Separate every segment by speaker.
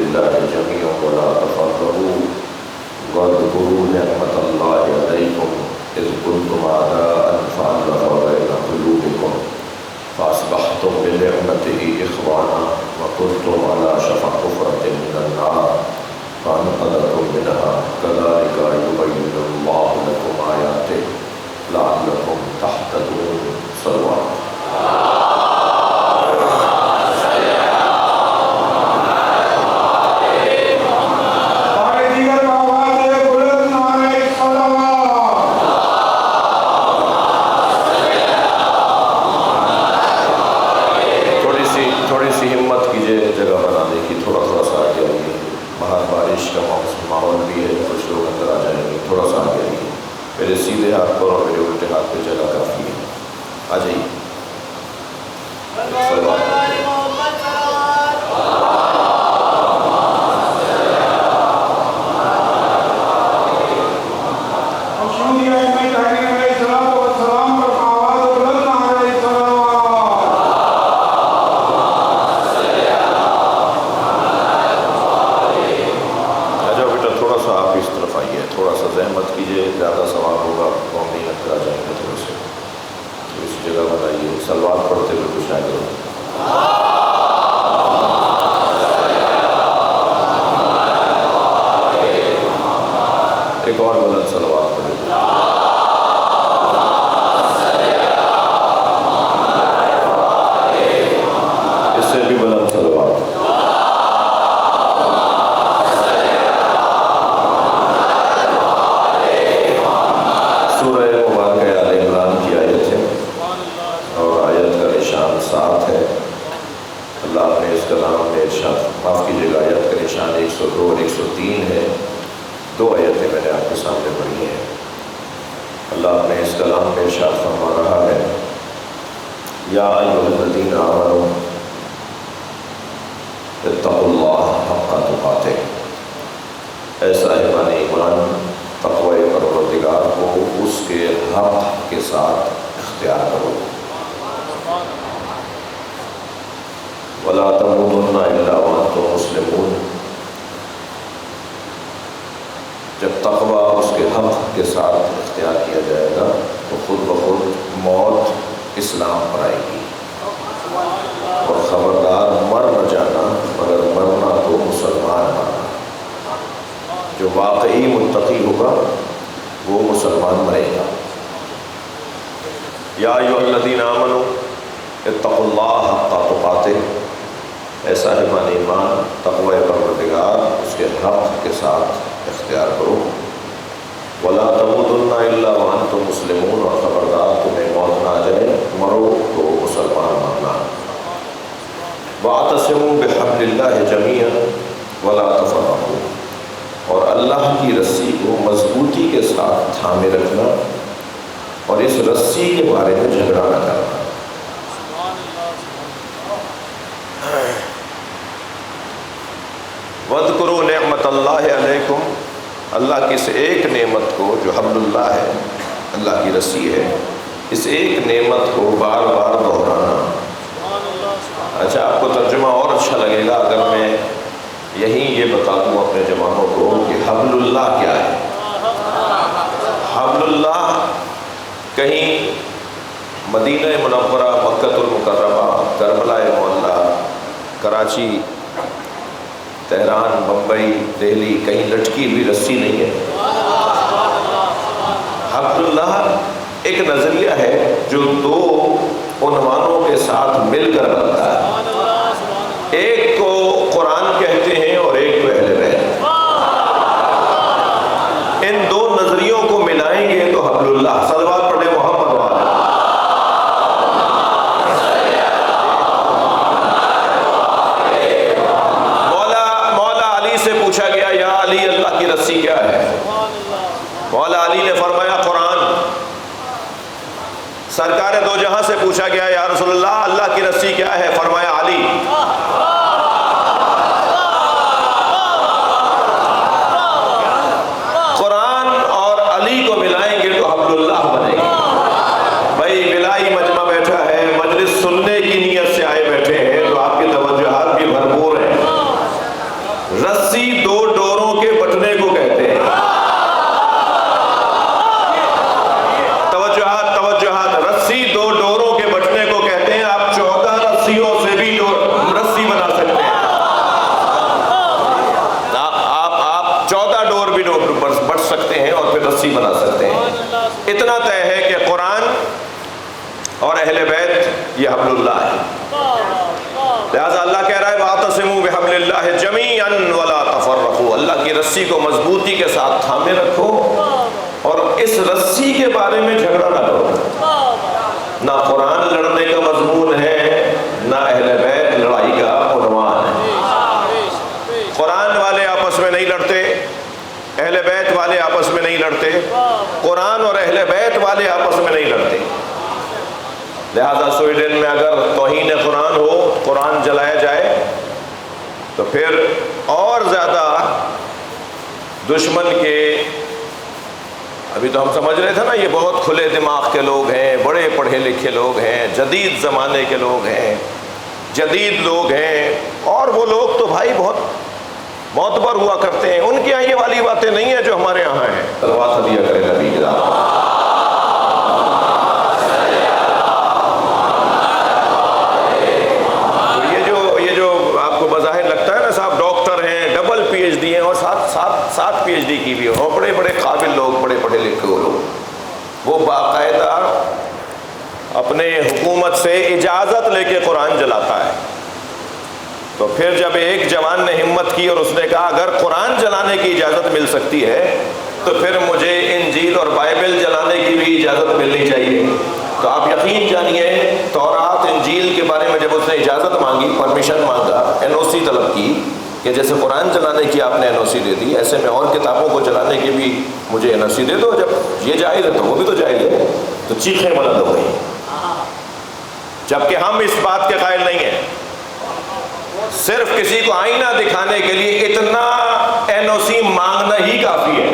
Speaker 1: لله جميعا ولا تفرقوا واذكروا نعمة الله عليكم إذ كنتم أعداء فألف بين قلوبكم فأصبحتم بنعمته إخوانا وكنتم على شفا حفرة من النار فأنقذكم منها كذلك يبين الله لكم آياته لعلكم تهتدون. صلوات. تھوڑی سی ہمت کیجیے جگہ بنانے کی، تھوڑا سا آگے آئیے. باہر بارش کا ماحول بھی ہے، کچھ لوگ اندر آ جائیں گے. تھوڑا سا آگے آئیے. میرے سیدھے ہاتھ پر اور میرے الٹے ہاتھ پہ جگہ کافی ہے. آ جائیے. تھوڑا سا زحمت کیجیے، زیادہ ثواب ہوگا. قوم نہیں اندر آ جائیں گے. تھوڑے سے اس جگہ بتائیے. سلوات پڑھتے ہوئے کچھ آئے کرو. ایک اور بلند سلوات پڑھے. اس سے بھی بلند سلوات. سورہ مبارکہ آل عمران کی آیت ہے اور آیت کا نشان 7 ہے. اللہ نے اس کلام میں ارشاد، معاف کیجیے گا، آیت کا نشان 102 اور 103 ہے. 2 آیتیں میں نے آپ کے سامنے پڑھی ہیں. اللہ نے اس کلام میں ارشاد فرما رہا ہے، یا ایھا الذین آمنوا اتقوا اللہ حق تقاتہ. اے صاحبان ایمان، تقوی پروردگار کو اس کے حق کے ساتھ اختیار کرو. وَلَا تَمُوتُنَّ إِلَّا وَأَنْتُم مُّسْلِمُونَ. جب تقوی اس کے حق کے ساتھ اختیار کیا جائے گا تو خود بخود موت اسلام پر آئے گی. اور خبردار مر نہ جانا، مگر مرنا تو مسلمان مرنا. جو واقعی متقی ہوگا وہ مسلمان مرے گا. یا ایھا الذین آمنوا اتقوا اللہ حق تقاتہ. اے صاحبان ایمان، تقوی پروردگار اس کے حق کے ساتھ اختیار کرو. ولا تموتن الا وانتم مسلمون. اور خبردار تمہیں موت نہ آ جائے، مرو تو مسلمان مرنا. واعتصموا بحبل اللہ جميعا ولا تفرقوا. اور اللہ کی رسی کو مضبوطی کے ساتھ تھامے رکھنا اور اس رسی کے بارے میں جھگڑا نہ کرنا. وَاذْكُرُوا نِعْمَةَ اللَّهِ عَلَيْكُمْ. اللہ کی اس ایک نعمت کو جو حبل اللہ ہے، اللہ کی رسی ہے، اس ایک نعمت کو بار بار دہرانا. اچھا، آپ کو ترجمہ اور اچھا لگے گا اگر میں یہیں یہ بتا دوں اپنے جوانوں کو کہ حبل اللہ کیا ہے. حبل اللہ کہیں مدینہ منورہ، مکہ المکرمہ، کربلا معلیٰ، کراچی، تہران، بمبئی، دہلی کہیں لٹکی ہوئی رسی نہیں ہے. حبل اللہ ایک نظریہ ہے جو 2 عنوانوں کے ساتھ مل کر بنتا ہے. ایک کو قرآن کہتے ہیں اور ایک کو اہل بیت. ان 2 نظریوں کو ملائیں گے تو حبل اللہ. صلوات پڑھیں محمد والے. مولا علی سے پوچھا گیا، یا علی اللہ کی رسی کیا ہے؟ مولا علی نے فرمایا قرآن. سرکار دو جہاں سے پوچھا گیا، یا رسول اللہ کی رسی کیا ہے؟ فرمایا علی. قرآن اور علی کو ملائیں گے تو حبل اللہ بنے گی. بھائی بلائی مجمع بیٹھا ہے، مجلس سننے کی نیت سے آئے بیٹھے ہیں تو آپ کی توجہات بھی بھرپور ہیں. رسی دو ڈوروں کے بٹنے کو کہتے ہیں. توجہات توجہات. رسی دو ڈوروں کے بٹنے کو کہتے ہیں. آپ 14 رسیوں سے بھی رسی بنا سکتے ہیں. آپ 14 ڈور بھی بٹ سکتے ہیں اور پھر رسی بنا سکتے ہیں. اتنا طے ہے کہ قرآن اور اہل بیت یہ حبل اللہ ہے. لہذا اللہ کہہ رہا ہے وَاعْتَصِمُوا بِحَبْلِ اللَّهِ جَمِيعًا وَلَا تَفَرَّقُوا. اللہ کی رسی کو مضبوطی کے ساتھ تھامے رکھو اور اس رسی کے بارے میں جھگڑا نہ کرو. نہ قرآن لڑنے کا مضمون ہے نہ اہل بیت لڑائی کا عنوان ہے. قرآن والے آپس میں نہیں لڑتے, اہل بیت والے آپس میں نہیں لڑتے, قرآن اور اہل بیت والے آپس میں نہیں لڑتے. لہذا سویڈن میں اگر توہین قرآن ہو, قرآن جلایا جائے, تو پھر اور زیادہ دشمن کے, ابھی تو ہم سمجھ رہے تھے نا, یہ بہت کھلے دماغ کے لوگ ہیں, بڑے پڑھے لکھے لوگ ہیں, جدید زمانے کے لوگ ہیں, جدید لوگ ہیں, اور وہ لوگ تو بھائی بہت معتبر ہوا کرتے ہیں. ان کے یہاں یہ والی باتیں نہیں ہیں جو ہمارے یہاں ہیں. صلوات دیا کرے نبی کے ساتھ. ساتھ پی ایچ ڈی کی بھی ہو, بڑے بڑے قابل لوگ, بڑے پڑھے لکھے لوگ, وہ باقاعدہ اپنے حکومت سے اجازت لے کے قرآن جلاتا ہے. تو پھر جب ایک جوان نے ہمت کی اور اس نے کہا اگر قرآن جلانے کی اجازت مل سکتی ہے تو پھر مجھے انجیل اور بائبل جلانے کی بھی اجازت ملنی چاہیے. تو آپ یقین جانیے تورات انجیل کے بارے میں جب اس نے اجازت مانگی, پرمیشن مانگا, این او سی طلب کی کہ جیسے قرآن جلانے کی آپ نے این او سی دے دی, ایسے میں اور کتابوں کو جلانے کی بھی مجھے این او سی دے دو. جب یہ جائز ہے تو وہ بھی تو جائز ہے. تو چیخیں بلند ہو گئی, جبکہ ہم اس بات کے قائل نہیں ہیں. صرف کسی کو آئینہ دکھانے کے لیے اتنا این او سی مانگنا ہی کافی ہے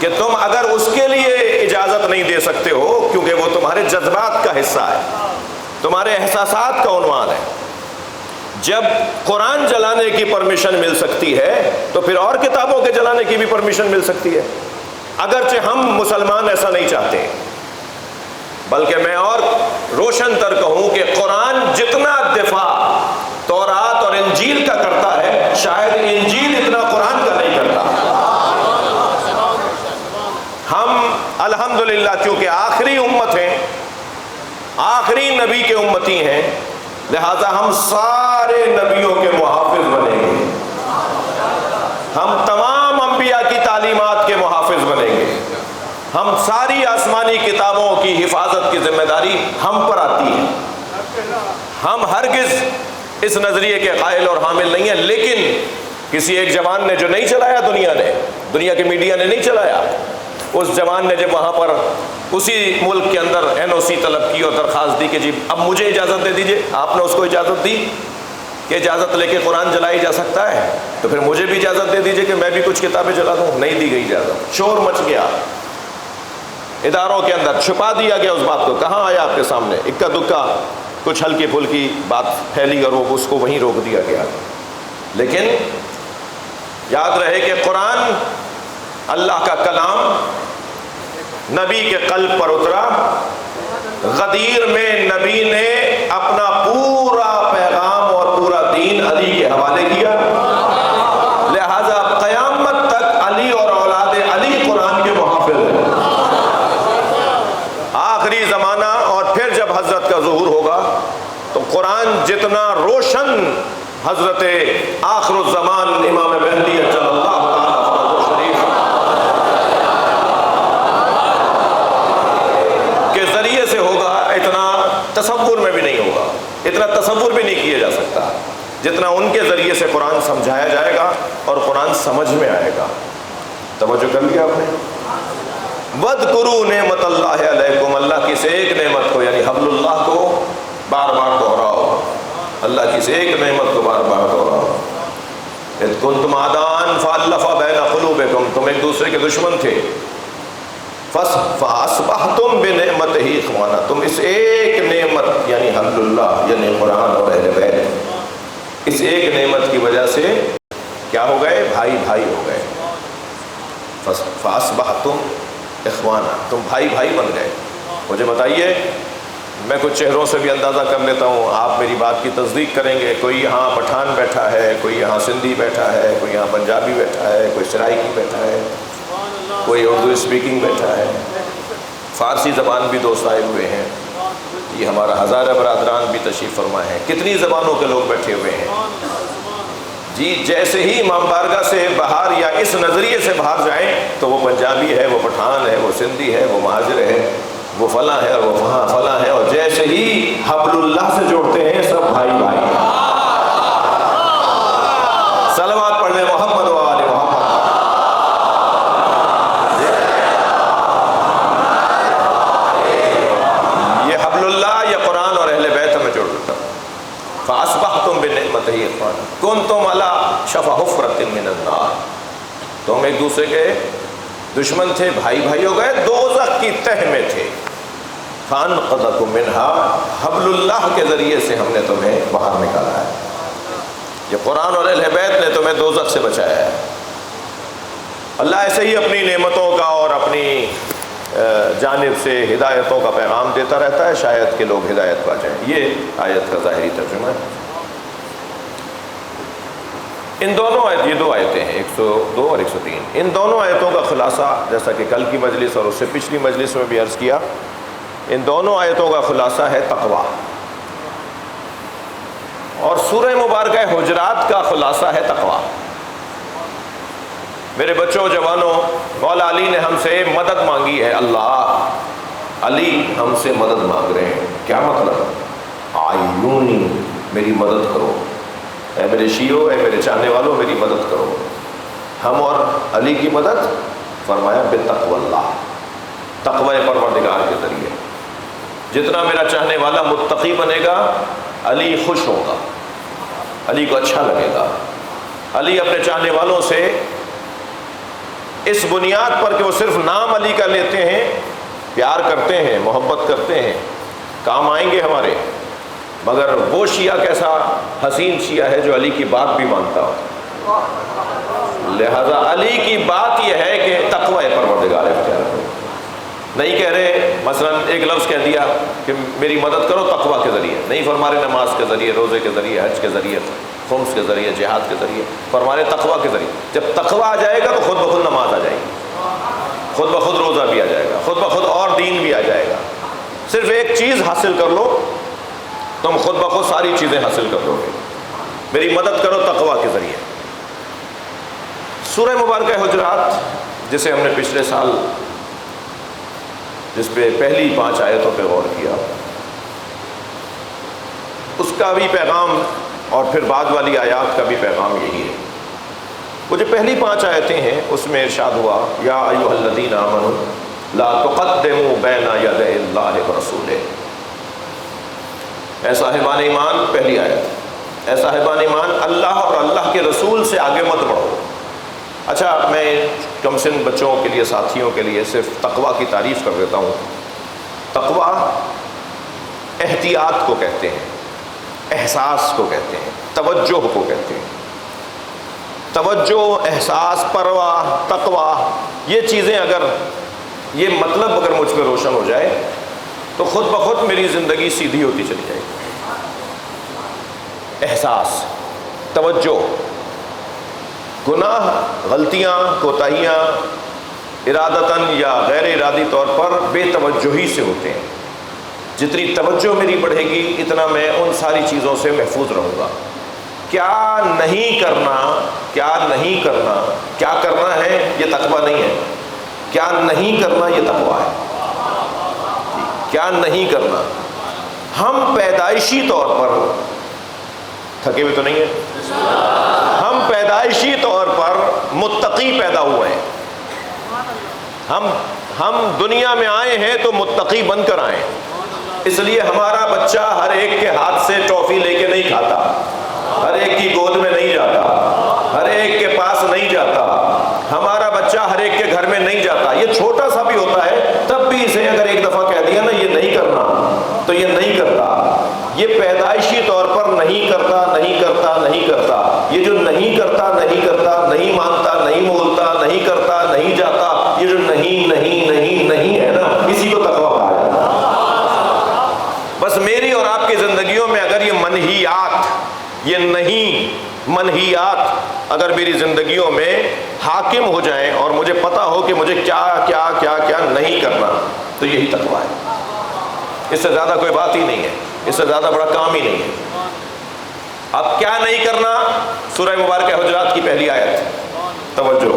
Speaker 1: کہ تم اگر اس کے لیے اجازت نہیں دے سکتے ہو, کیونکہ وہ تمہارے جذبات کا حصہ ہے, تمہارے احساسات کا عنوان ہے. جب قرآن جلانے کی پرمیشن مل سکتی ہے تو پھر اور کتابوں کے جلانے کی بھی پرمیشن مل سکتی ہے. اگرچہ ہم مسلمان ایسا نہیں چاہتے, بلکہ میں اور روشن تر کہوں کہ قرآن جتنا دفاع تورات اور انجیل کا کرتا ہے, شاید انجیل اتنا قرآن کا نہیں کرتا. ہم الحمدللہ چونکہ آخری امت ہیں, آخری نبی کے امتی ہیں, لہذا ہم سارے نبیوں کے محافظ بنیں گے. ہم تمام انبیاء کی تعلیمات کے محافظ بنیں گے. ہم ساری آسمانی کتابوں کی حفاظت کی ذمہ داری ہم پر آتی ہے. ہم ہرگز اس نظریے کے قائل اور حامل نہیں ہیں. لیکن کسی ایک جوان نے جو نہیں چلایا, دنیا کے میڈیا نے نہیں چلایا, اس جوان نے جب وہاں پر اسی ملک کے اندر این او سی طلب کی اور درخواست دی کہ جی اب مجھے اجازت دے دیجئے, آپ نے اس کو اجازت دی کہ اجازت لے کے قرآن جلائی جا سکتا ہے, تو پھر مجھے بھی اجازت دے دیجئے کہ میں بھی کچھ کتابیں جلا دوں. نہیں دی گئی اجازت. شور مچ گیا اداروں کے اندر, چھپا دیا گیا اس بات کو. کہاں آیا آپ کے سامنے, اکا دکا کچھ ہلکی پھلکی بات پھیلی اور وہ اس کو وہیں روک دیا گیا. لیکن یاد رہے کہ قرآن اللہ کا کلام نبی کے قلب پر اترا. غدیر میں نبی نے اپنا پورا پیغام اور پورا دین علی کے حوالے کیا. لہذا قیامت تک علی اور اولاد علی قرآن کے محافظ ہیں. آخری زمانہ اور پھر جب حضرت کا ظہور ہوگا تو قرآن جتنا روشن حضرت آخر الزمان امام مہدی صلی اللہ تعالیٰ شریف کے ذریعے سے ہوگا, اتنا تصور میں بھی نہیں ہوگا, اتنا تصور بھی نہیں کیا جا سکتا جتنا ان کے ذریعے سے قرآن سمجھایا جائے گا اور قرآن سمجھ میں آئے گا. توجہ کر لیا آپ نے. وَاذْكُرُوا نعمت اللہ علیکم, اللہ کی سے ایک نعمت کو یعنی حبل اللہ کو بار بار دہراؤ. اللہ کی سے ایک نعمت کو بار بار دہراؤ. اذ کنتم اعداء فالف بین قلوبکم, تم ایک دوسرے کے دشمن تھے. فاصبحتم بنعمتہ اخوانا, تم اس ایک نعمت یعنی حبل اللہ یعنی قرآن اور اہل بیت, اس ایک نعمت کی وجہ سے کیا ہو گئے؟ بھائی بھائی ہو گئے. فَأَصْبَحْتُمْ إِخْوَانًا، تم بھائی بھائی بن گئے. مجھے بتائیے، میں کچھ چہروں سے بھی اندازہ کر لیتا ہوں، آپ میری بات کی تصدیق کریں گے. کوئی یہاں پٹھان بیٹھا ہے، کوئی یہاں سندھی بیٹھا ہے، کوئی یہاں پنجابی بیٹھا ہے، کوئی سرائکی بیٹھا ہے، کوئی اردو اسپیکنگ بیٹھا ہے، فارسی زبان بھی دوست آئے ہوئے ہیں. یہ ہمارا ہزارہ برادران بھی تشریف فرما ہے. کتنی زبانوں کے لوگ بیٹھے ہوئے ہیں جی. جیسے ہی امام بارگاہ سے باہر یا اس نظریے سے باہر جائیں تو وہ پنجابی ہے، وہ پٹھان ہے، وہ سندھی ہے، وہ مہاجر ہے، وہ فلاں ہے، اور وہ وہاں فلاں ہے. اور جیسے ہی حبل اللہ سے جوڑتے ہیں سب بھائی بھائی. صلوات پڑھ لیں محمد و آل محمد. یہ حبل اللہ یا قرآن اور اہل بیت ہمیں جوڑ دیتا. فَأَصْبَحْتُمْ بِنِعْمَتِهِ إِخْوَانًا كُنْتُمْ عَلَىٰ شَفَا حُفْرَةٍ مِّنَ النَّارِ. تم ایک دوسرے کے دشمن تھے، بھائی بھائی ہو گئے، دوزخ کی تہ میں تھے. فَأَنْقَذَكُم مِّنْهَا، حبل اللہ کے ذریعے سے ہم نے تمہیں باہر نکالا ہے. یہ قرآن اور اہل بیت نے تمہیں دوزخ سے بچایا ہے. اللہ ایسے ہی اپنی نعمتوں کا اور اپنی جانب سے ہدایتوں کا پیغام دیتا رہتا ہے، شاید کہ لوگ ہدایت پا جائیں. یہ آیت کا ظاہری ترجمہ ہے. ان دونوں آیت، یہ دو آیتیں ہیں 102 اور 103. ان دونوں آیتوں کا خلاصہ، جیسا کہ کل کی مجلس اور اس سے پچھلی مجلس میں بھی عرض کیا، ان دونوں آیتوں کا خلاصہ ہے تقویٰ. اور سورہ مبارکہ حجرات کا خلاصہ ہے تقویٰ. میرے بچوں، جوانوں، مولا علی نے ہم سے مدد مانگی ہے. اللہ، علی ہم سے مدد مانگ رہے ہیں. کیا مطلب؟ آئیونی، میری مدد کرو. اے میرے شیعو، اے میرے چاہنے والوں، میری مدد کرو. ہم اور علی کی مدد، فرمایا بتقوی اللہ، تقوی پروردگار کے ذریعے. جتنا میرا چاہنے والا متقی بنے گا، علی خوش ہوگا، علی کو اچھا لگے گا. علی اپنے چاہنے والوں سے اس بنیاد پر کہ وہ صرف نام علی کا لیتے ہیں، پیار کرتے ہیں، محبت کرتے ہیں، کام آئیں گے ہمارے. مگر وہ شیعہ کیسا حسین شیعہ ہے جو علی کی بات بھی مانتا ہو. لہذا علی کی بات یہ ہے کہ تقوی پروردگار اختیار کرو. نہیں کہہ رہے مثلا ایک لفظ کہہ دیا کہ میری مدد کرو تقوی کے ذریعے، نہیں فرما رہے نماز کے ذریعے، روزے کے ذریعے، حج کے ذریعے، خمس کے ذریعے، جہاد کے ذریعے، فرما رہے تقوی کے ذریعے. جب تقوی آ جائے گا تو خود بخود نماز آ جائے گی، خود بخود روزہ بھی آ جائے گا، خود بخود اور دین بھی آ جائے گا. صرف ایک چیز حاصل کر لو، تم خود بخود ساری چیزیں حاصل کر لو گے. میری مدد کرو تقوی کے ذریعے. سورہ مبارکہ حجرات، جسے ہم نے پچھلے سال جس پہ پہلی 5 آیتوں پہ غور کیا، اس کا بھی پیغام اور پھر بعد والی آیات کا بھی پیغام یہی ہے. وہ جو پہلی 5 آیتیں ہیں اس میں ارشاد ہوا، یا ایھا الذین آمنوا لا تقدموا بین یدی اللہ ورسولہ. اے صاحبان ایمان، پہلی آیت، اے صاحبان ایمان، اللہ اور اللہ کے رسول سے آگے مت بڑھو. اچھا، میں کم سن بچوں کے لیے، ساتھیوں کے لیے صرف تقویٰ کی تعریف کر دیتا ہوں. تقویٰ احتیاط کو کہتے ہیں، احساس کو کہتے ہیں، توجہ کو کہتے ہیں. توجہ، احساس، پرواہ، تقویٰ، یہ چیزیں اگر، یہ مطلب اگر مجھ پہ روشن ہو جائے تو خود بخود میری زندگی سیدھی ہوتی چلی جائے گی. احساس، توجہ. گناہ، غلطیاں، کوتاہیاں ارادتاً یا غیر ارادی طور پر بے توجہی سے ہوتے ہیں. جتنی توجہ میری بڑھے گی اتنا میں ان ساری چیزوں سے محفوظ رہوں گا. کیا نہیں کرنا، کیا نہیں کرنا، کیا کرنا ہے یہ تقویٰ نہیں ہے. کیا نہیں کرنا یہ تقویٰ ہے. کیا نہیں کرنا. ہم پیدائشی طور پر تھکے ہوئے تو نہیں ہیں، ہم پیدائشی طور پر متقی پیدا ہوئے ہیں. ہم دنیا میں آئے ہیں تو متقی بن کر آئے ہیں. اس لیے ہمارا بچہ ہر ایک کے ہاتھ سے ٹافی لے کے نہیں کھاتا، ہر ایک کی گود میں نہیں جاتا، ہر ایک کے پاس نہیں جاتا. ہمارا بچہ ہر ایک کے گھر میں نہیں جاتا. یہ چھوٹا سا بھی ہوتا ہے تب بھی اسے اگر ایک دفعہ کہہ دیا نا یہ نہیں کرنا تو یہ نہیں کرتا. یہ پیدائشی طور پر نہیں کرتا، نہیں کرتا، نہیں کرتا. یہ جو نہیں کرتا، نہیں کرتا منہیات اگر میری زندگیوں میں حاکم ہو جائیں اور مجھے پتہ ہو کہ مجھے کیا کیا کیا کیا نہیں کرنا، تو یہی تقویٰ ہے۔ اس سے زیادہ کوئی بات ہی نہیں ہے، اس سے زیادہ بڑا کام ہی نہیں ہے۔ اب کیا نہیں کرنا؟ سورہ مبارکہ حجرات کی پہلی آیت، توجہ،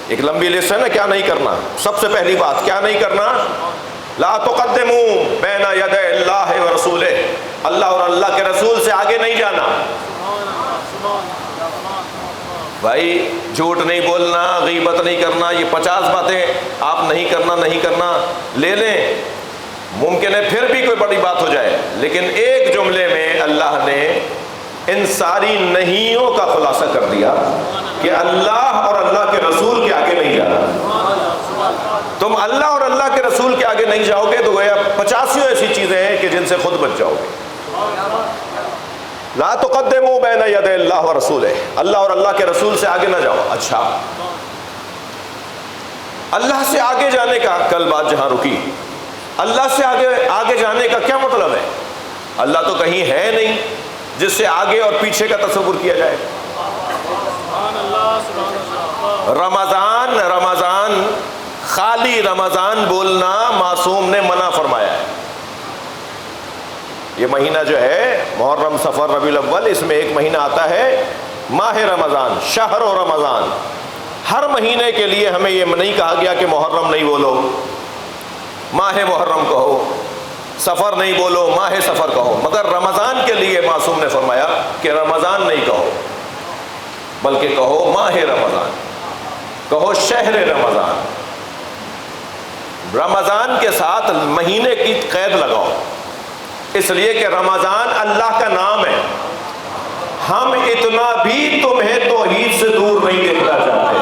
Speaker 1: ایک لمبی لسٹ ہے نا کیا نہیں کرنا۔ سب سے پہلی بات کیا نہیں کرنا، لا تقدموا بین یدی اللہ و رسولہ، اللہ اور اللہ کے رسول سے آگے نہیں جانا۔ بھائی جھوٹ نہیں بولنا، غیبت نہیں کرنا، یہ 50 باتیں آپ نہیں کرنا لے لیں، ممکن ہے پھر بھی کوئی بڑی بات ہو جائے، لیکن ایک جملے میں اللہ نے ان ساری نہیوں کا خلاصہ کر دیا کہ اللہ اور اللہ کے رسول کے آگے نہیں جانا۔ تم اللہ اور اللہ کے رسول کے آگے نہیں جاؤ گے تو گویا 85 ایسی چیزیں ہیں کہ جن سے خود بچ جاؤ گے۔ لا تقدموا بین یدی اللہ و رسولہ، اللہ اور اللہ کے رسول سے آگے نہ جاؤ۔ اچھا، اللہ سے آگے جانے کا، کل بات جہاں رکی، اللہ سے آگے جانے کا کیا مطلب ہے؟ اللہ تو کہیں ہے نہیں جس سے آگے اور پیچھے کا تصور کیا جائے۔ رمضان خالی رمضان بولنا معصوم نے منع فرمایا ہے۔ یہ مہینہ جو ہے محرم، صفر، ربیع الاول، اس میں ایک مہینہ آتا ہے ماہ رمضان، شہر و رمضان۔ ہر مہینے کے لیے ہمیں یہ نہیں کہا گیا کہ محرم نہیں بولو، ماہ محرم کہو، سفر نہیں بولو، ماہ سفر کہو، مگر رمضان کے لیے معصوم نے فرمایا کہ رمضان نہیں کہو، بلکہ کہو ماہ رمضان، کہو شہر رمضان۔ رمضان کے ساتھ مہینے کی قید لگاؤ، اس لیے کہ رمضان اللہ کا نام ہے۔ ہم اتنا بھی تمہیں توحید سے دور نہیں دیکھنا چاہتے۔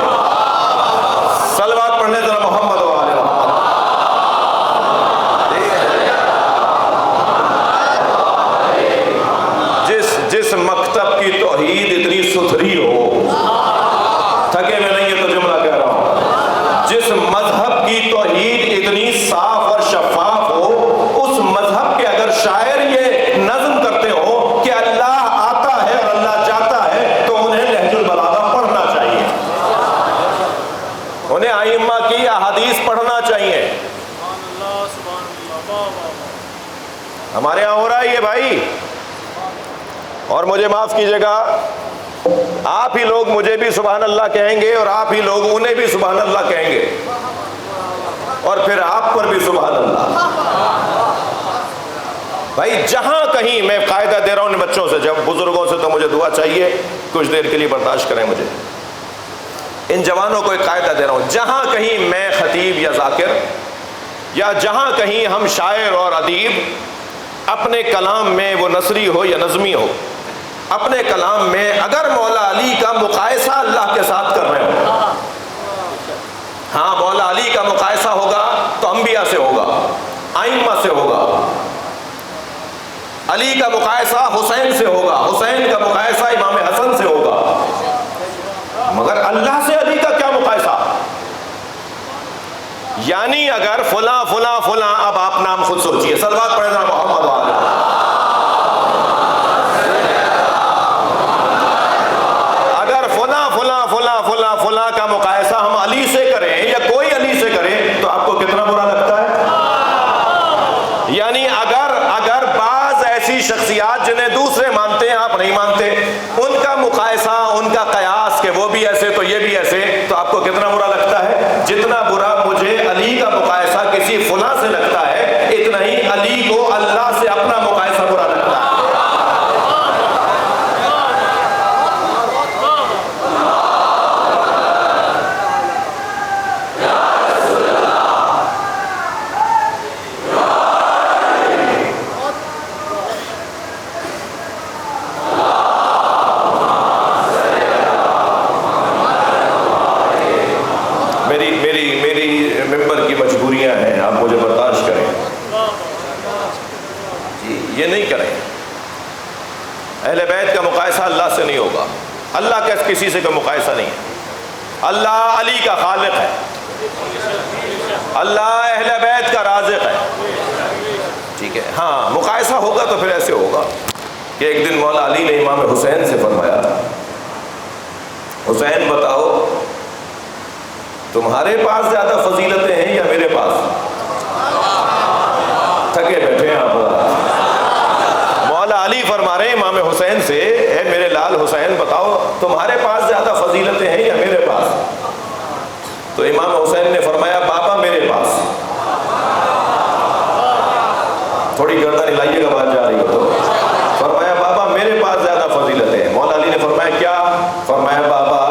Speaker 1: صلوات پڑھنے ذرا محمد و آل محمد۔ جس مکتب کی توحید اتنی ستھری ہو، تھکے میں نہیں یہ تو جملہ کہہ رہا ہوں، جس مذہب کی توحید اتنی صاف اور شفاف ہو، اس مذہب کے اگر شاعر یہ نظم کرتے ہو کہ اللہ آتا ہے اور اللہ جاتا ہے، تو انہیں نہج البلاغہ پڑھنا چاہیے، انہیں ائمہ کی احادیث پڑھنا چاہیے۔ ہمارے یہاں ہو رہا ہے یہ بھائی، اور مجھے معاف کیجیے گا، آپ ہی لوگ مجھے بھی سبحان اللہ کہیں گے اور آپ ہی لوگ انہیں بھی سبحان اللہ کہیں گے، اور پھر آپ پر بھی سبحان اللہ۔ بھائی جہاں کہیں، میں قاعدہ دے رہا ہوں ان بچوں سے، جب بزرگوں سے تو مجھے دعا چاہیے، کچھ دیر کے لیے برداشت کریں مجھے، ان جوانوں کو ایک قاعدہ دے رہا ہوں، جہاں کہیں میں خطیب یا ذاکر، یا جہاں کہیں ہم شاعر اور ادیب اپنے کلام میں، وہ نثری ہو یا نظمی ہو، اپنے کلام میں اگر مولا علی کا مقایسہ اللہ کے ساتھ کر رہے ہو، ہاں مولا علی کا مقایسہ ہوگا تو انبیاء سے ہوگا، ائمہ سے ہوگا، علی کا مقایسہ حسین سے ہوگا، حسین کا مقایسہ امام حسن سے ہوگا، مگر اللہ سے علی کا کیا مقایسہ؟ یعنی اگر فلاں فلاں فلاں، اب آپ نام خود سوچئے، صلوات پڑھنا محمد والے، اگر فلاں فلاں فلاں فلاں فلاں کا مقایسہ ہم علی سے کریں یا کوئی علی سے کرے تو آپ کو کتنا برا لگتا ہے؟ یعنی اگر بعض ایسی شخصیات جنہیں دوسرے مانتے ہیں آپ نہیں مانتے، ان کا مقایسہ، ان کا قیاس کہ وہ بھی ایسے تو یہ بھی ایسے، تو آپ کو کتنا برا لگتا ہے؟ جتنا برا مجھے علی کا مقایسہ کسی فلاں سے لگتا ہے، اتنا ہی علی کو اللہ سے اپنا مقایسہ برا لگتا ہے۔ میری ممبر کی مجبوریاں ہیں، آپ مجھے برداشت کریں جی، یہ نہیں کریں۔ اہل بیت کا مقایسہ اللہ سے نہیں ہوگا، اللہ کا کسی سے کوئی مقایسہ نہیں ہے، اللہ علی کا خالق ہے، اللہ اہل بیت کا رازق ہے، ٹھیک ہے۔ ہاں مقایسہ ہوگا تو پھر ایسے ہوگا کہ ایک دن مولا علی نے امام حسین سے فرمایا حسین بتاؤ تمہارے پاس زیادہ فضیلتیں ہیں یا میرے پاس؟ تھکے بیٹھے ہیں آپ۔ مولا علی فرما رہے ہیں امام حسین سے، اے میرے لال حسین بتاؤ تمہارے پاس زیادہ فضیلتیں ہیں یا میرے پاس؟ تو امام حسین نے فرمایا بابا میرے پاس۔ تھوڑی گردن ہلائیے گا بات جا رہی ہو تو۔ فرمایا بابا میرے پاس زیادہ فضیلتیں ہیں۔ مولا علی نے فرمایا کیا؟ فرمایا بابا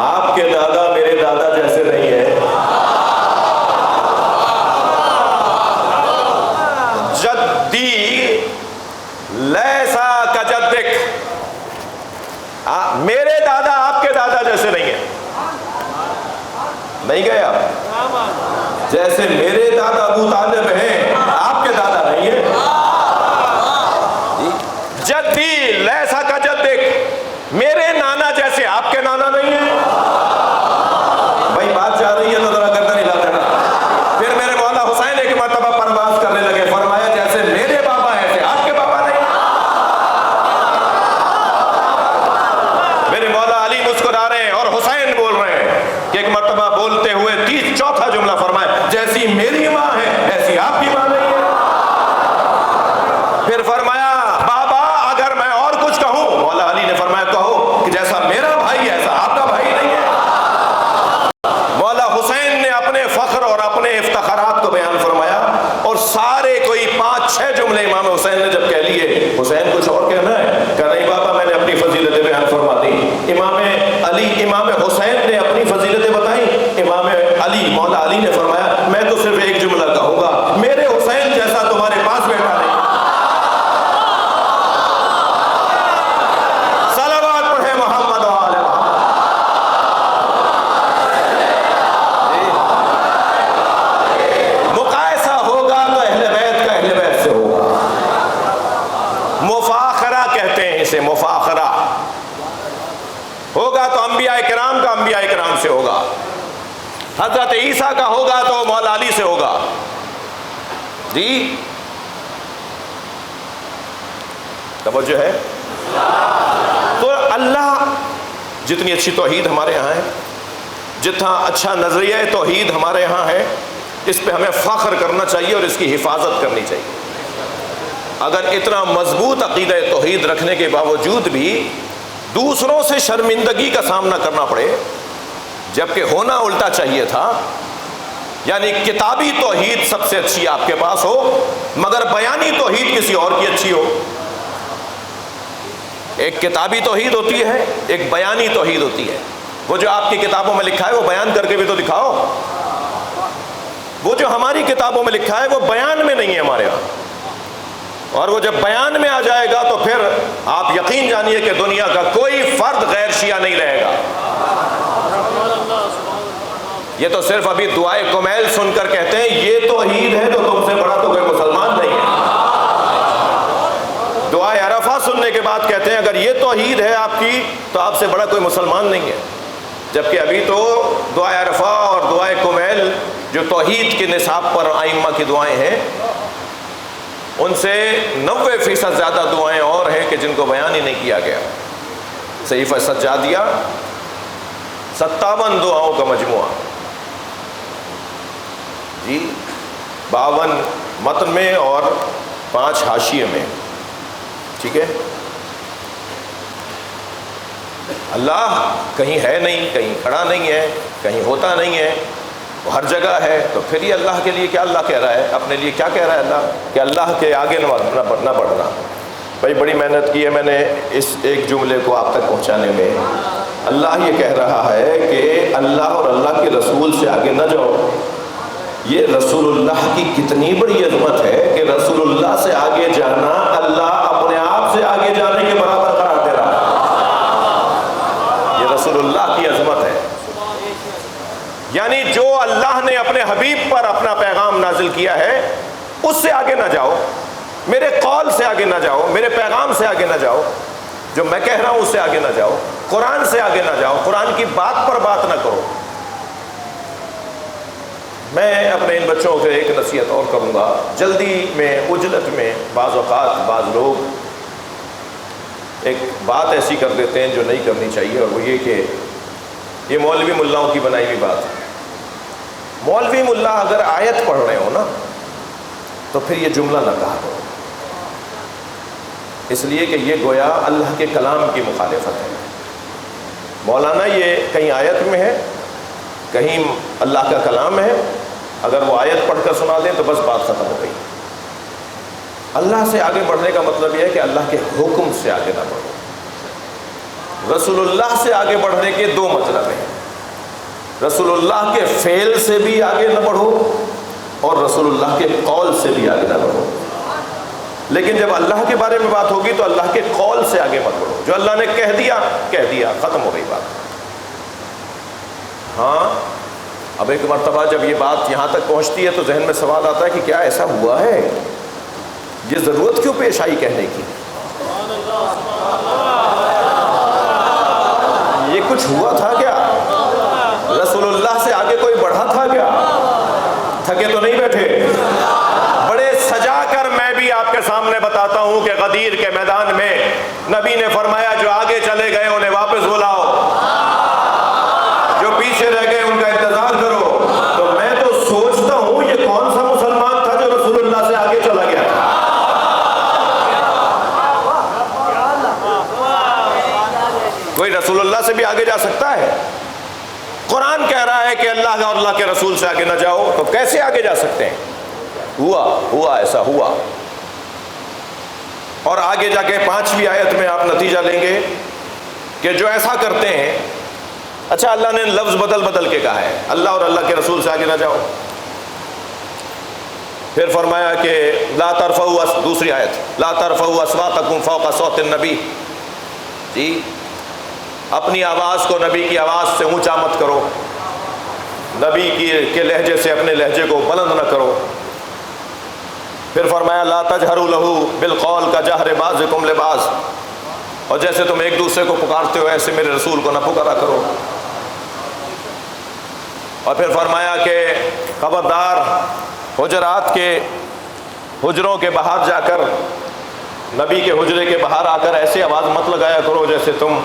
Speaker 1: آپ کے دادا میرے دادا جیسے نہیں ہیں، جدی لیسا کجدک، میرے دادا آپ کے دادا جیسے نہیں ہیں۔ نہیں گئے آپ؟ جیسے میرے دادا ابو طالب ہیں آپ کے دادا نہیں ہیں۔ جدی لیسا کجدک، میرے نانا جیسے آپ کے نانا نہیں ہیں۔ بھائی بات جا رہی ہے تو ذرا گردن ہلا دینا۔ پھر میرے مولا حسین ایک مرتبہ پرواز کرنے لگے، فرمایا جیسے میرے بابا ہیں ایسے آپ کے بابا نہیں۔ میرے مولا علی مسکرا رہے ہیں اور حسین بول رہے ہیں کہ ایک مرتبہ بولتے ہوئے چوتھا جملہ فرمایا جیسی میری ماں ہے ایسی آپ کی ماں نہیں ہے۔ پھر فرمایا بابا اگر میں اور کچھ کہوں، مولا علی نے فرمایا کہو کہ جیسا میرا بھائی ہے ایسا آپ کا بھائی نہیں ہے۔ مولا حسین نے اپنے فخر اور اپنے افتخارات کو بیان فرمایا اور سارے کوئی 5-6 جملے امام حسین نے جب کہہ لیے، حسین کچھ اور کہنا ہے؟ کہا نہیں بابا میں نے اپنی فضیلتیں بیان فرما دی۔ امام حسین نے اپنی فضیلتیں بتائیں، امام علی مولا علی نے فرمایا میں تو صرف ایک جملہ کہوں گا، میرے حسین جیسا تمہارے پاس بیٹھا نہیں۔ صلوات پڑھے محمد و آل محمد۔ مقایسہ ہوگا تو اہل بیت کا اہل بیت سے ہوگا۔ مفاخرہ کہتے ہیں اسے، مفاخرہ ہوگا تو انبیاء کرام کا انبیاء کرام سے ہوگا، حضرت عیسیٰ کا ہوگا تو مولا علی سے ہوگا۔ جی توجہ ہے؟ تو اللہ جتنی اچھی توحید ہمارے یہاں ہے، جتنا اچھا نظریہ توحید ہمارے یہاں ہے، اس پہ ہمیں فخر کرنا چاہیے اور اس کی حفاظت کرنی چاہیے۔ اگر اتنا مضبوط عقیدہ توحید رکھنے کے باوجود بھی دوسروں سے شرمندگی کا سامنا کرنا پڑے، جبکہ ہونا الٹا چاہیے تھا، یعنی کتابی توحید سب سے اچھی آپ کے پاس ہو مگر بیانی توحید کسی اور کی اچھی ہو۔ ایک کتابی توحید ہوتی ہے، ایک بیانی توحید ہوتی ہے۔ وہ جو آپ کی کتابوں میں لکھا ہے وہ بیان کر کے بھی تو دکھاؤ، وہ جو ہماری کتابوں میں لکھا ہے وہ بیان میں نہیں ہے ہمارے یہاں، اور وہ جب بیان میں آ جائے گا تو پھر آپ یقین جانیے کہ دنیا کا کوئی فرد غیر شیعہ نہیں رہے گا۔ یہ تو صرف ابھی دعائے کمیل سن کر کہتے ہیں یہ توحید ہے تو تم سے بڑا تو کوئی مسلمان نہیں ہے۔ دعائے عرفہ سننے کے بعد کہتے ہیں اگر یہ توحید ہے آپ کی تو آپ سے بڑا کوئی مسلمان نہیں ہے، جبکہ ابھی تو دعائے عرفہ اور دعائے کمیل جو توحید کے نصاب پر ائمہ کی دعائیں ہیں، ان سے 90% زیادہ دعائیں اور ہیں کہ جن کو بیان ہی نہیں کیا گیا۔ صحیفہ سجادیہ 57 دعاؤں کا مجموعہ، جی 52 متن میں اور 5 حاشیے میں، ٹھیک ہے۔ اللہ کہیں ہے نہیں، کہیں کھڑا نہیں ہے، کہیں ہوتا نہیں ہے، وہ ہر جگہ ہے، تو پھر یہ اللہ کے لیے کیا اللہ کہہ رہا ہے، اپنے لیے کیا کہہ رہا ہے اللہ کہ اللہ کے آگے نہ بڑھنا۔ بھائی بڑی محنت کی ہے میں نے اس ایک جملے کو آپ تک پہنچانے میں۔ اللہ یہ کہہ رہا ہے کہ اللہ اور اللہ کے رسول سے آگے نہ جاؤ۔ یہ رسول اللہ کی کتنی بڑی عظمت ہے کہ رسول اللہ سے آگے جانا اللہ اپنے آپ سے آگے جانے کے برابر قرار دے رہا ہے۔ یہ رسول اللہ کی عظمت ہے، یعنی جو اللہ نے اپنے حبیب پر اپنا پیغام نازل کیا ہے اس سے آگے نہ جاؤ، میرے قول سے آگے نہ جاؤ، میرے پیغام سے آگے نہ جاؤ، جو میں کہہ رہا ہوں اس سے آگے نہ جاؤ، قرآن سے آگے نہ جاؤ، قرآن کی بات پر بات نہ کرو۔ میں اپنے ان بچوں سے ایک نصیحت اور کروں گا، جلدی میں عجلت میں بعض اوقات بعض لوگ ایک بات ایسی کر دیتے ہیں جو نہیں کرنی چاہیے، اور وہ یہ کہ یہ مولوی ملاؤں کی بنائی ہوئی بات ہے۔ مولوی ملا اگر آیت پڑھ رہے ہو نا تو پھر یہ جملہ نہ کہا کرو، اس لیے کہ یہ گویا اللہ کے کلام کی مخالفت ہے۔ مولانا یہ کہیں آیت میں ہے، کہیں اللہ کا کلام ہے، اگر وہ آیت پڑھ کر سنا دیں تو بس بات ختم ہو گئی۔ اللہ سے آگے بڑھنے کا مطلب یہ ہے کہ اللہ کے حکم سے آگے نہ بڑھو۔ رسول اللہ سے آگے بڑھنے کے دو مطلب ہیں، رسول اللہ کے فعل سے بھی آگے نہ بڑھو اور رسول اللہ کے قول سے بھی آگے نہ بڑھو۔ لیکن جب اللہ کے بارے میں بات ہوگی تو اللہ کے قول سے آگے مت بڑھو، جو اللہ نے کہہ دیا ختم ہو گئی بات۔ ہاں اب ایک مرتبہ جب یہ بات یہاں تک پہنچتی ہے تو ذہن میں سوال آتا ہے کہ کیا ایسا ہوا ہے، یہ ضرورت کیوں پیش آئی کہنے کی؟ یہ کچھ ہوا تھا کیا؟ رسول اللہ سے آگے کوئی بڑھا تھا کیا؟ تھکے تو نہیں بیٹھے؟ بڑے سجا کر میں بھی آپ کے سامنے بتاتا ہوں کہ غدیر کے میدان میں نبی نے فرمایا جو آگے چلے گئے انہیں واپس بلاؤ، جو پیچھے رہ گئے ان کا انتظار کرو۔ تو میں تو سوچتا ہوں یہ کون سا مسلمان تھا جو رسول اللہ سے آگے چلا گیا تھا؟ کوئی رسول اللہ سے بھی آگے جا سکتا ہے؟ قرآن کہہ رہا ہے کہ اللہ اور اللہ کے رسول سے آگے نہ جاؤ، تو کیسے آگے جا سکتے ہیں؟ ہوا ایسا ہوا۔ اور آگے جا کے 5ویں آیت میں آپ نتیجہ لیں گے کہ جو ایسا کرتے ہیں، اچھا اللہ نے لفظ بدل کے کہا ہے اللہ اور اللہ کے رسول سے آگے نہ جاؤ، پھر فرمایا کہ لا ترفعوا، دوسری آیت لا ترفعوا اصواتکم فوق صوت النبی، جی اپنی آواز کو نبی کی آواز سے اونچا مت کرو، نبی کے لہجے سے اپنے لہجے کو بلند نہ کرو۔ پھر فرمایا لا تجہروا لہ بالقول کجہر بعضکم لبعض، اور جیسے تم ایک دوسرے کو پکارتے ہو ایسے میرے رسول کو نہ پکارا کرو۔ اور پھر فرمایا کہ خبردار حجرات کے حجروں کے باہر جا کر، نبی کے حجرے کے باہر آ کر ایسے آواز مت لگایا کرو جیسے تم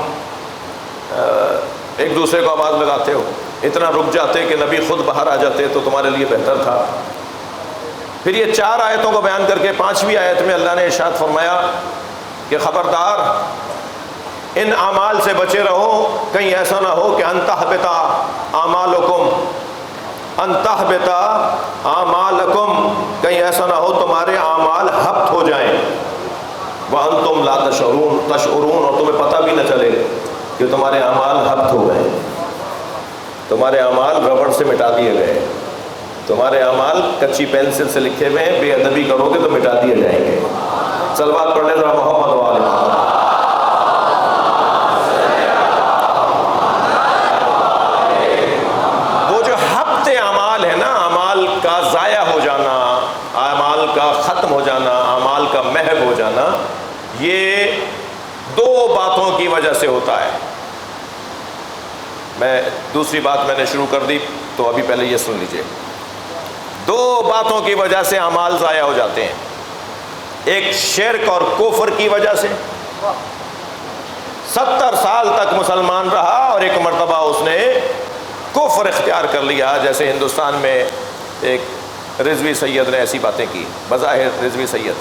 Speaker 1: ایک دوسرے کو آواز لگاتے ہو، اتنا رک جاتے کہ نبی خود باہر آ جاتے تو تمہارے لیے بہتر تھا۔ پھر یہ 4 آیتوں کو بیان کر کے 5ویں آیت میں اللہ نے ارشاد فرمایا کہ خبردار ان اعمال سے بچے رہو، کہیں ایسا نہ ہو کہ ان تحبط اعمالکم، کہیں ایسا نہ ہو تمہارے اعمال حبط ہو جائیں، وانتم لا تشعرون، اور تمہیں پتہ بھی نہ چلے کہ تمہارے اعمال حبط ہو گئے، تمہارے اعمال ربڑ سے مٹا دیے گئے، تمہارے اعمال کچی پینسل سے لکھے ہوئے ہیں، بے ادبی کرو گے تو مٹا دیے جائیں گے۔ صلوات پڑھ لیں ذرا محمد و آل محمد۔ وہ جو حبط اعمال ہے نا، اعمال کا ضائع ہو جانا، اعمال کا ختم ہو جانا، اعمال کا محو ہو جانا، یہ 2 باتوں کی وجہ سے ہوتا ہے۔ میں دوسری بات میں نے شروع کر دی تو ابھی پہلے یہ سن لیجئے، 2 باتوں کی وجہ سے اعمال ضائع ہو جاتے ہیں، ایک شرک اور کفر کی وجہ سے، 70 سال تک مسلمان رہا اور ایک مرتبہ اس نے کفر اختیار کر لیا، جیسے ہندوستان میں ایک رضوی سید نے ایسی باتیں کی، بظاہر رضوی سید،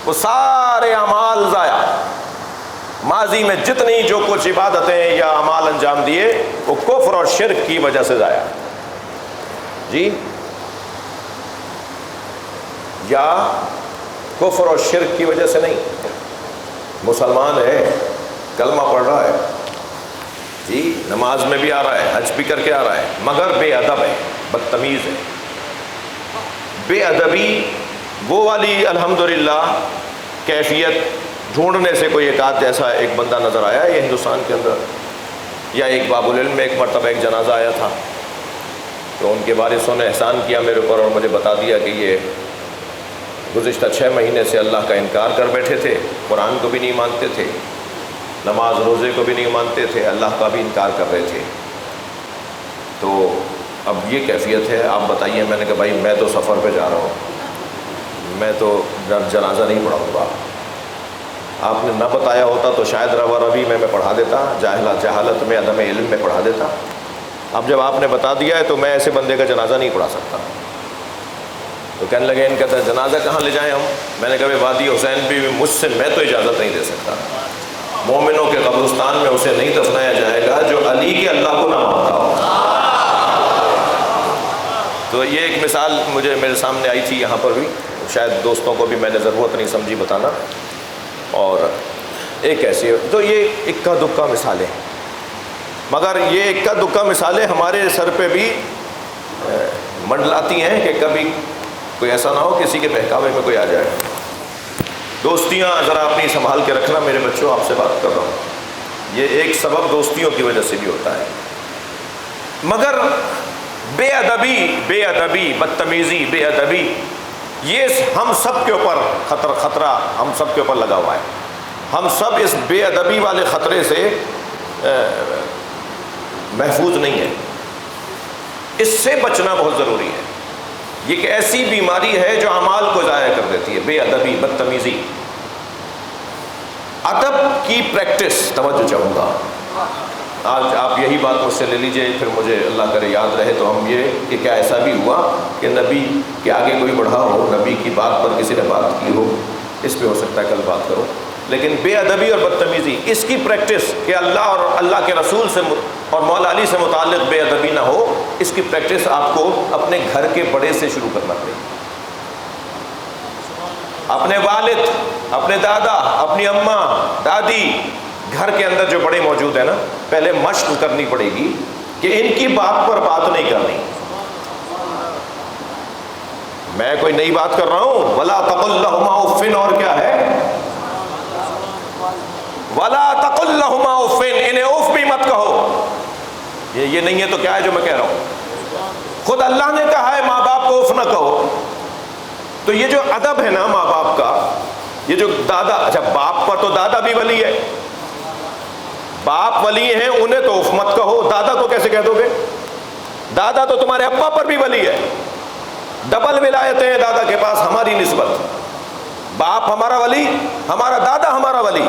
Speaker 1: وہ سارے اعمال ضائع، ماضی میں جتنی جو کچھ عبادتیں یا اعمال انجام دیے وہ کفر اور شرک کی وجہ سے ضائع۔ جی یا کفر اور شرک کی وجہ سے نہیں، مسلمان ہے، کلمہ پڑھ رہا ہے، جی نماز میں بھی آ رہا ہے، حج بھی کر کے آ رہا ہے، مگر بے ادب ہے، بدتمیز ہے۔ بے ادبی وہ والی الحمدللہ کیفیت ڈھونڈنے سے کوئی ایک آدھ جیسا ایک بندہ نظر آیا یہ ہندوستان کے اندر، یا ایک باب العلم میں ایک مرتبہ ایک جنازہ آیا تھا تو ان کے وارثوں نے احسان کیا میرے اوپر اور مجھے بتا دیا کہ یہ گزشتہ 6 مہینے سے اللہ کا انکار کر بیٹھے تھے، قرآن کو بھی نہیں مانتے تھے، نماز روزے کو بھی نہیں مانتے تھے، اللہ کا بھی انکار کر رہے تھے۔ تو اب یہ کیفیت ہے، آپ بتائیے۔ میں نے کہا بھائی میں تو سفر پہ جا رہا ہوں، میں تو جنازہ نہیں پڑھاؤں گا، آپ نے نہ بتایا ہوتا تو شاید روا روی میں پڑھا دیتا، جہالت میں عدم علم میں پڑھا دیتا۔ اب جب آپ نے بتا دیا ہے تو میں ایسے بندے کا جنازہ نہیں پڑھا سکتا. تو کہنے لگے ان کا جنازہ کہاں لے جائیں ہم؟ میں نے کہا وادی حسین بھی مجھ سے میں تو اجازت نہیں دے سکتا. مومنوں کے قبرستان میں اسے نہیں دفنایا جائے گا جو علی کے اللہ کو نہ مانتا ہو. تو یہ ایک مثال میرے سامنے آئی تھی یہاں پر بھی، شاید دوستوں کو بھی میں نے ضرورت نہیں سمجھی بتانا. اور ایک ایسی، تو یہ اکا دکا مثالیں، مگر یہ اکا دکا مثالیں ہمارے سر پہ بھی منڈلاتی ہیں کہ کبھی کوئی ایسا نہ ہو کسی کے بہکاوے میں کوئی آ جائے. دوستیاں ذرا اپنی سنبھال کے رکھنا میرے بچوں، آپ سے بات کر رہا ہوں. یہ ایک سبب دوستیوں کی وجہ سے بھی ہوتا ہے. مگر بے ادبی بدتمیزی بے ادبی، یہ ہم سب کے اوپر خطرہ ہم سب کے اوپر لگا ہوا ہے. ہم سب اس بے ادبی والے خطرے سے محفوظ نہیں ہیں. اس سے بچنا بہت ضروری ہے. یہ ایک ایسی بیماری ہے جو اعمال کو ضائع کر دیتی ہے. بے ادبی بدتمیزی. ادب کی پریکٹس، توجہ چاہوں گا آج آپ یہی بات مجھ سے لے لیجئے، پھر مجھے اللہ کرے یاد رہے تو ہم یہ کہ کیا ایسا بھی ہوا کہ نبی کے آگے کوئی بڑھا ہو، نبی کی بات پر کسی نے بات کی ہو، اس پہ ہو سکتا ہے کل بات کرو. لیکن بے ادبی اور بدتمیزی، اس کی پریکٹس کہ اللہ اور اللہ کے رسول سے اور مولا علی سے متعلق بے ادبی نہ ہو، اس کی پریکٹس آپ کو اپنے گھر کے بڑے سے شروع کرنا پڑے گی. اپنے والد، اپنے دادا، اپنی اماں، دادی، گھر کے اندر جو بڑے موجود ہیں نا، پہلے مشق کرنی پڑے گی کہ ان کی بات پر بات نہیں کرنی. میں کوئی نئی بات کر رہا ہوں. وَلَا تَقُلْ لَهُمَا اُفٍّ، اور کیا ہے؟ وَلَا تَقُلْ لَهُمَا اُفٍّ، انہیں اف بھی مت کہو. یہ نہیں ہے تو کیا ہے جو میں کہہ رہا ہوں؟ خود اللہ نے کہا ہے ماں باپ کو اف نہ کہو. تو یہ جو ادب ہے نا ماں باپ کا، یہ جو دادا، اچھا باپ پر تو دادا بھی ولی ہے، باپ ولی ہیں، انہیں تو اف مت کہو. دادا کو کیسے کہہ دو گے؟ دادا تو تمہارے ابا پر بھی ولی ہے. ڈبل ولایتیں ہیں دادا کے پاس ہماری نسبت. باپ ہمارا ولی، ہمارا دادا ہمارا ولی.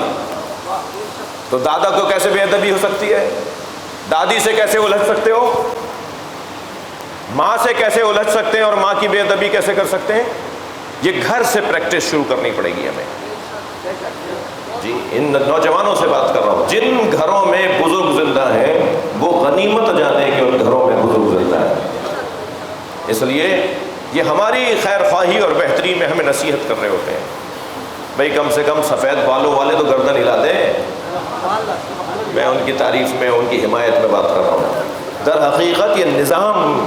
Speaker 1: تو دادا کو کیسے بے ادبی ہو سکتی ہے؟ دادی سے کیسے الجھ سکتے ہو؟ ماں سے کیسے الجھ سکتے ہیں اور ماں کی بے ادبی کیسے کر سکتے ہیں؟ یہ گھر سے پریکٹس شروع کرنی پڑے گی ہمیں. جی ان نوجوانوں سے بات کر رہا ہوں جن گھروں میں بزرگ زندہ ہیں، وہ غنیمت جانے کہ ان گھروں میں بزرگ زندہ ہیں. اس لیے یہ ہماری خیر خواہی اور بہتری میں ہمیں نصیحت کر رہے ہوتے ہیں. بھئی کم سے کم سفید بالوں والے تو گردن ہلا دیں. میں ان کی تعریف میں، ان کی حمایت میں بات کر رہا ہوں. در حقیقت یہ نظام،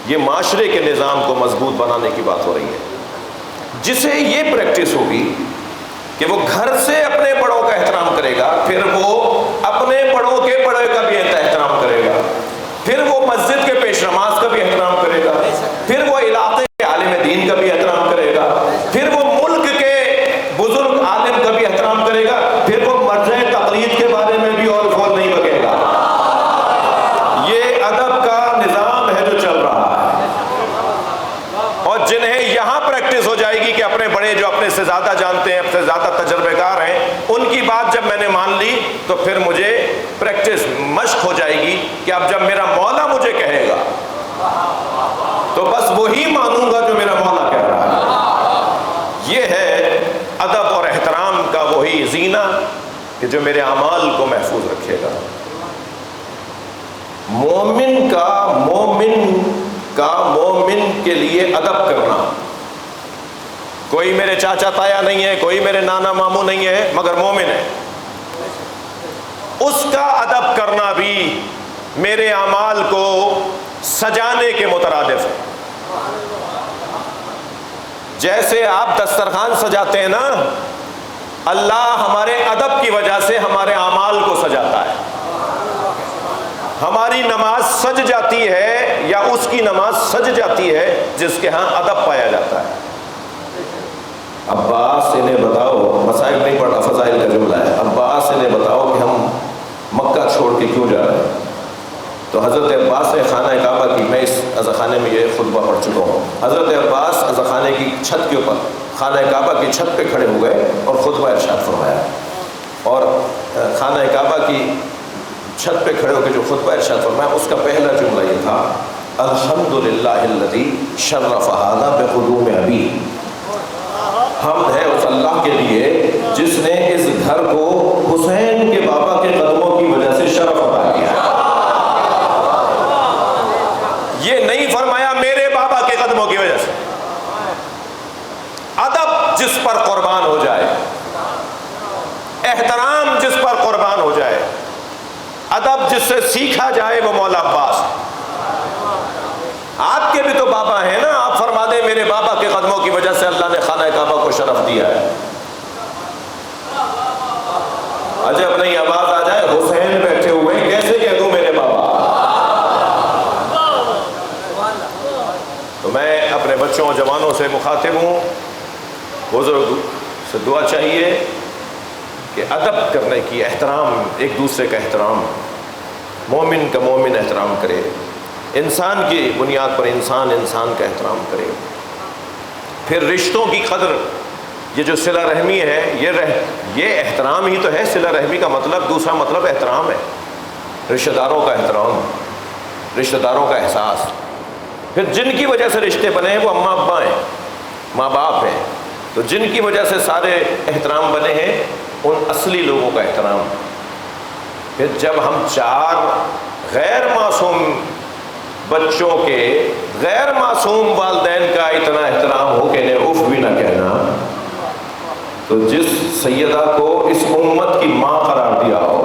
Speaker 1: یہ معاشرے کے نظام کو مضبوط بنانے کی بات ہو رہی ہے. جسے یہ پریکٹس ہوگی کہ وہ گھر سے اپنے بڑوں کا احترام کرے گا، پھر وہ اپنے بڑوں کے بڑے کا بھی احترام کرے گا، پھر وہ مسجد کے پیش نماز کا بھی احترام کرے گا، پھر وہ علاقے کے عالم دین کا بھی احترام کرے گا، پھر وہ ملک کے بزرگ عالم کا بھی احترام کرے گا، پھر وہ مرجع تقلید کے بارے میں بھی اور فول نہیں بکے گا. یہ ادب کا نظام ہے جو چل رہا ہے. اور جنہیں یہاں پریکٹس ہو جائے گی کہ اپنے بڑے جو اپنے سے زیادہ جانتے ہیں، اپنے سے زیادہ تجربے کار ہیں، ان کی بات جب میں نے مان لی تو پھر مجھے پریکٹس مشق ہو جائے گی کہ اب جب میرا مولا مجھے کہے گا تو بس وہی مانوں گا جو میرا مولا کہہ رہا ہے. یہ ہے ادب اور احترام کا وہی زینہ کہ جو میرے اعمال کو محفوظ رکھے گا. مومن کے لیے ادب کرنا، کوئی میرے چاچا تایا نہیں ہے، کوئی میرے نانا ماموں نہیں ہے، مگر مومن ہے، اس کا ادب کرنا بھی میرے اعمال کو سجانے کے مترادف ہے. جیسے آپ دسترخوان سجاتے ہیں نا، اللہ ہمارے ادب کی وجہ سے ہمارے اعمال کو سجاتا ہے. ہماری نماز سج جاتی ہے یا اس کی نماز سج جاتی ہے جس کے ہاں ادب پایا جاتا ہے. عباس انہیں بتاؤ، مسائل نہیں پڑھا، فضائل کا جملہ ہے. عباس انہیں بتاؤ کہ ہم مکہ چھوڑ کے کیوں جا رہے ہیں؟ تو حضرت عباس نے خانہ کعبہ کی، میں اس عزاخانے میں یہ خطبہ پڑھ چکا ہوں، حضرت عباس عزاخانے کی چھت کے اوپر، خانہ کعبہ کی چھت پہ کھڑے ہو گئے اور خطبہ ارشاد فرمایا. اور خانہ کعبہ کی چھت پہ کھڑے ہو کے جو خطبہ ارشاد فرمایا اس کا پہلا جملہ یہ تھا الحمدللہ الذی شرف ھذا بقدوم ابی، حمد ہے اس اللہ کے لیے جس نے اس گھر کو حسین کے بابا کے قدموں کی وجہ سے شرف عطا کیا۔ یہ نہیں فرمایا میرے بابا کے قدموں کی وجہ سے۔ ادب جس پر قربان ہو جائے، احترام جس پر قربان ہو جائے، ادب جس سے سیکھا جائے وہ مولا عباس۔ آپ کے بھی تو بابا ہیں نا، آپ فرما دیں میرے بابا کے قدموں کی وجہ سے اللہ نے خانہ کعبہ کو شرف دیا ہے۔ عجب نہیں آواز آ جائے حسین بیٹھے ہوئے کیسے کہہ دوں میرے بابا۔ تو میں اپنے بچوں اور جوانوں سے مخاطب ہوں، بزرگ سے دعا چاہیے کہ ادب کرنے کی، احترام، ایک دوسرے کا احترام، مومن کا مومن احترام کرے، انسان کی بنیاد پر انسان کا احترام کرے۔ پھر رشتوں کی قدر، یہ جو صلہ رحمی ہے یہ احترام ہی تو ہے۔ صلہ رحمی کا مطلب، دوسرا مطلب احترام ہے، رشتہ داروں کا احترام، رشتہ داروں کا احساس۔ پھر جن کی وجہ سے رشتے بنے ہیں وہ اماں ابا ہیں، ماں باپ ہیں، تو جن کی وجہ سے سارے احترام بنے ہیں ان اصلی لوگوں کا احترام۔ پھر جب ہم 4 غیر معصوم بچوں کے غیر معصوم والدین کا اتنا احترام ہو کہ انہیں اف بھی نہ کہنا، تو جس سیدہ کو اس امت کی ماں قرار دیا ہو،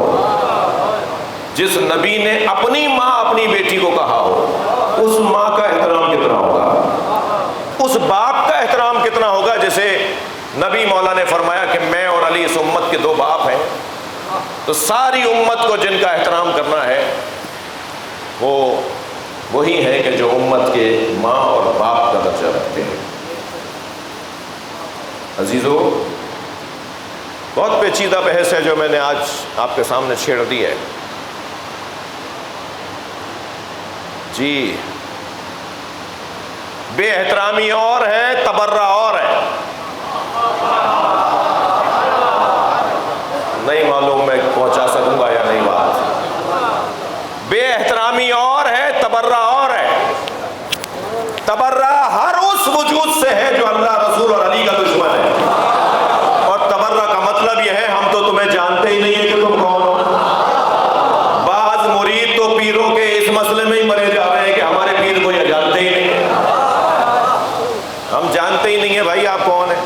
Speaker 1: جس نبی نے اپنی ماں اپنی بیٹی کو کہا ہو، اس ماں کا احترام کتنا ہوگا، اس باپ کا احترام کتنا ہوگا جسے نبی مولا نے فرمایا کہ میں اور علی اس امت کے 2 باپ ہیں۔ تو ساری امت کو جن کا احترام کرنا ہے وہ وہی ہے کہ جو امت کے ماں اور باپ کا درجہ رکھتے ہیں۔ عزیزو، بہت پیچیدہ بحث ہے جو میں نے آج آپ کے سامنے چھیڑ دی ہے۔ جی، بے احترامی اور ہے، تبرہ اور ہے۔ نہیں معلوم میں پہنچا سکوں گا یا نہیں بات۔ بے احترامی اور ہے، تبرہ اور ہے۔ تبرہ ہر اس وجود سے ہے جو اللہ، رسول اور علی کا دشمن ہے، اور تبرہ کا مطلب یہ ہے ہم تو تمہیں جانتے ہی نہیں ہیں کہ تم کون ہو۔ بعض مرید تو پیروں کے اس مسئلے میں ہی مرے جا رہے ہیں کہ ہمارے پیر کو یہ جانتے ہی نہیں ہیں۔ ہم جانتے ہی نہیں ہیں بھائی آپ کون ہیں۔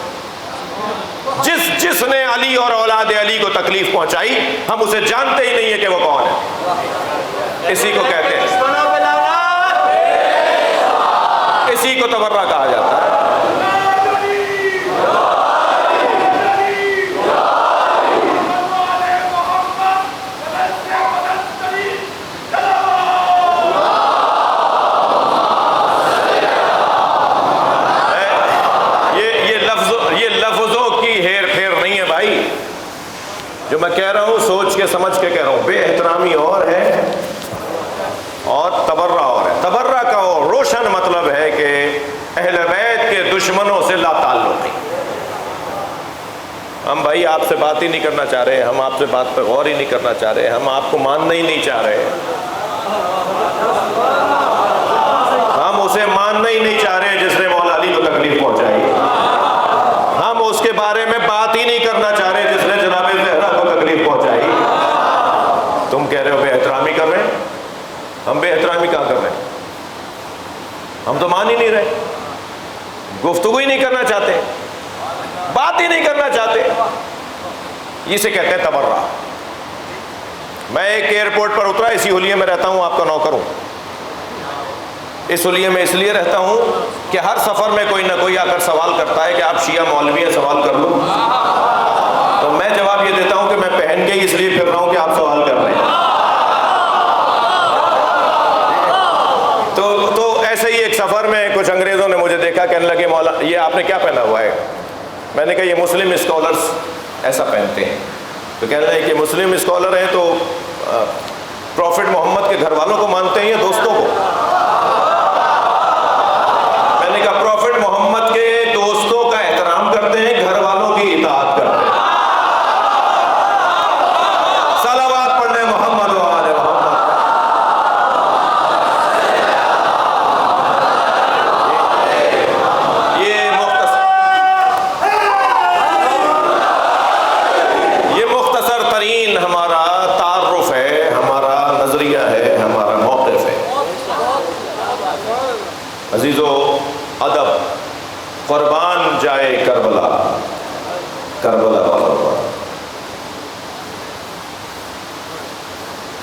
Speaker 1: جس نے علی اور اولاد علی کو تکلیف پہنچائی ہم اسے جانتے ہی نہیں ہیں کہ وہ کون ہے۔ اسی کو کہتے ہیں، اسی کو تبرہ کہا جاتا ہے۔ یہ لفظوں کی ہیر پھیر نہیں ہے بھائی، جو میں کہہ رہا ہوں سوچ کے سمجھ کے کہہ رہا ہوں۔ بے احترامی اور ہے اور تبرہ اور ہے۔ تبرہ کا روشن مطلب ہے کہ اہل بیت کے دشمنوں سے لا تعلق نہیں۔ ہم بھائی آپ سے بات ہی نہیں کرنا چاہ رہے، ہم آپ سے بات پہ غور ہی نہیں کرنا چاہ رہے، ہم آپ کو ماننا ہی نہیں چاہ رہے، ہم اسے ماننا ہی نہیں چاہ رہے جس نے مولا علی کو تکلیف پہنچائی، ہم اس کے بارے میں بات ہی نہیں کرنا چاہ رہے جس نے جناب زہرا کو تکلیف پہنچائی۔ تم کہہ رہے ہو بے احترامی کر رہے ہیں، ہم بے احترامی کہاں کر رہے ہیں؟ ہم تو مان ہی نہیں رہے، گفتگو ہی نہیں کرنا چاہتے، بات ہی نہیں کرنا چاہتے۔ اسے کہتے ہیں تبرہ۔ میں ایک ایئرپورٹ پر اترا، اسی حلیے میں رہتا ہوں، آپ کا نوکر ہوں۔ اس حلیے میں اس لیے رہتا ہوں کہ ہر سفر میں کوئی نہ کوئی آ کر سوال کرتا ہے کہ آپ شیعہ مولوی ہیں، سوال کر لوں؟ تو میں جواب یہ دیتا ہوں کہ میں پہن کے ہی اس لیے پھر رہا ہوں کہ آپ سوال کر رہے ہیں۔ تو ایسے ہی ایک سفر میں کچھ انگریزوں نے مجھے دیکھا، کہنے لگے مولا یہ آپ نے کیا پہنا ہوا ہے؟ میں نے کہا یہ مسلم اسکالرز ایسا پہنتے ہیں۔ تو کہنے لگے کہ مسلم اسکالر ہیں تو پروفٹ محمد کے گھر والوں کو مانتے ہیں یا دوستوں کو؟ میں نے کہا پروفٹ محمد کے دوستوں کا احترام کرتے ہیں، گھر والوں کی اطاعت کرتے ہیں۔ صلوات پڑھنے محمد و آل محمد۔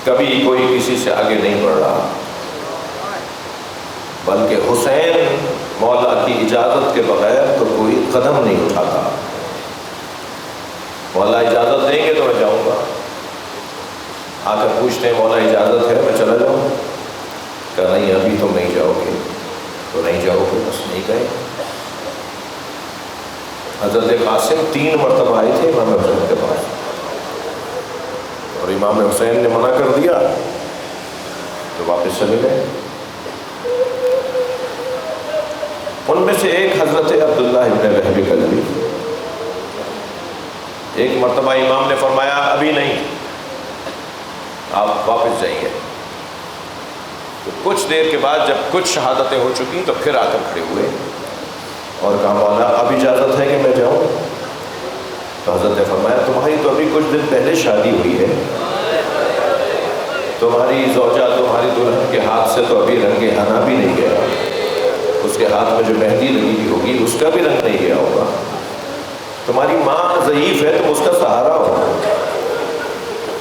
Speaker 1: کبھی کوئی کسی سے آگے نہیں بڑھ رہا، بلکہ حسین مولا کی اجازت کے بغیر تو کوئی قدم نہیں اٹھاتا۔ مولا اجازت دیں گے تو میں جاؤں گا۔ آ کر پوچھتے ہیں مولا اجازت ہے میں چلا جاؤں؟ کہ نہیں ابھی تم نہیں جاؤ گے۔ تو نہیں جاؤ گے، بس نہیں گئے۔ حضرت قاسم 3 مرتبہ آئے تھے امام حسین کے پاس، اور امام حسین نے منع کر دیا تو واپس چلے گئے۔ ان میں سے ایک حضرت عبداللہ ابن وہب کلبی، ایک مرتبہ امام نے فرمایا ابھی نہیں، آپ واپس جائیں گے۔ تو کچھ دیر کے بعد جب کچھ شہادتیں ہو چکی تو پھر آ کر کھڑے ہوئے اور کہا مولا اب اجازت ہے کہ میں جاؤں؟ تو حضرت نے فرمایا تمہاری تو ابھی کچھ دن پہلے شادی ہوئی ہے، تمہاری زوجہ تمہاری دلہن کے ہاتھ سے تو ابھی رنگ حنا بھی نہیں گیا، اس کے ہاتھ میں جو مہندی لگی ہوئی ہوگی اس کا بھی رنگ نہیں گیا ہوگا، تمہاری ماں ضعیف ہے تم اس کا سہارا ہو۔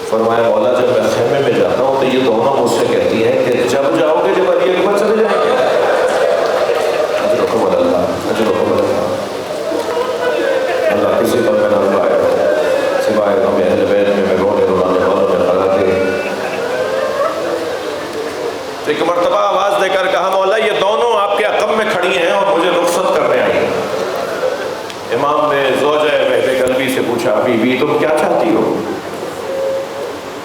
Speaker 1: فرمایا مولا جب میں خیمے میں جاتا ہوں تو یہ دونوں مجھ سے کہتی ہیں کہ جب جاؤ گے جب علی اکبر چلے جائیں گے۔ اجرکم اللہ، اجرکم اللہ۔ اللہ کسی پر میں نہ لائے سوائے ہمیں اہل بیت میں رونے رلانے والوں میں قرار دے۔ ایک مرتبہ آواز دے کر کہا مولا یہ دونوں آپ کے عقب میں کھڑی ہیں اور مجھے رخصت کرنے آئی ہیں۔ امام نے زوجہ وہب کلبی سے پوچھا بی بی تم کیا چاہتی ہو؟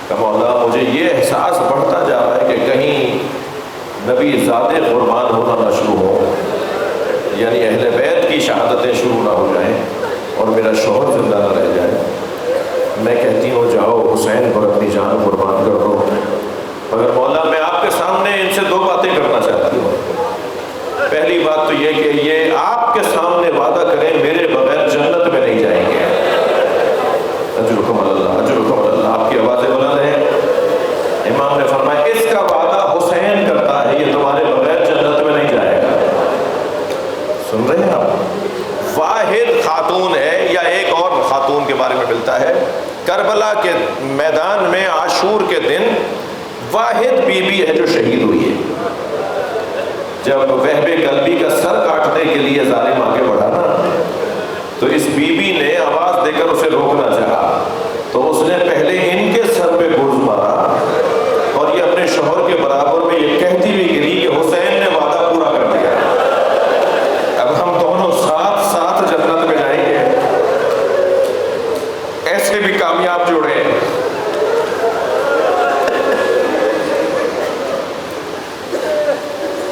Speaker 1: کہ مولا مجھے یہ احساس بڑھتا جا رہا ہے کہ کہیں نبی زادے قربان ہونا نہ شروع ہو، یعنی اہل بیت کی شہادتیں شروع نہ ہو جائیں اور میرا شوہر زندہ نہ رہ جائے۔ میں کہتی ہوں جاؤ حسین پر اپنی جان قربان کر دو، مگر مولا میں آپ کے سامنے ان سے 2 باتیں کرنا چاہتی ہوں۔ پہلی بات تو یہ کہ یہ آپ کے سامنے وعدہ کریں میرے بغیر جنت میں نہیں جائیں گے۔ اجرکم اللہ، اجرکم اللہ۔ آپ کی آوازیں بلند ہیں۔ امام نے فرمایا اس کا وعدہ حسین کرتا ہے یہ تمہارے بغیر جنت میں نہیں جائے گا۔ سن رہے ہیں آپ؟ واحد خاتون ہے، یا ایک اور خاتون کے بارے میں ملتا ہے کربلا کے میدان میں عاشور کے دن واحد بی بی ہے جو شہید ہوئی ہے۔ جب وہب کلبی کا سر کاٹنے کے لیے ظالم آگے بڑھا نا تو اس بی بی نے آواز دے کر اسے روکنا چاہا تو اس نے پہلے ان کے سر پہ گرز مارا اور یہ اپنے شوہر کے برابر میں یہ کہتی ہوئی گری کہ حسین نے وعدہ پورا کر دیا، اب ہم دونوں ساتھ ساتھ جنت میں جائیں گے۔ ایسے بھی کامیاب جوڑے ہیں۔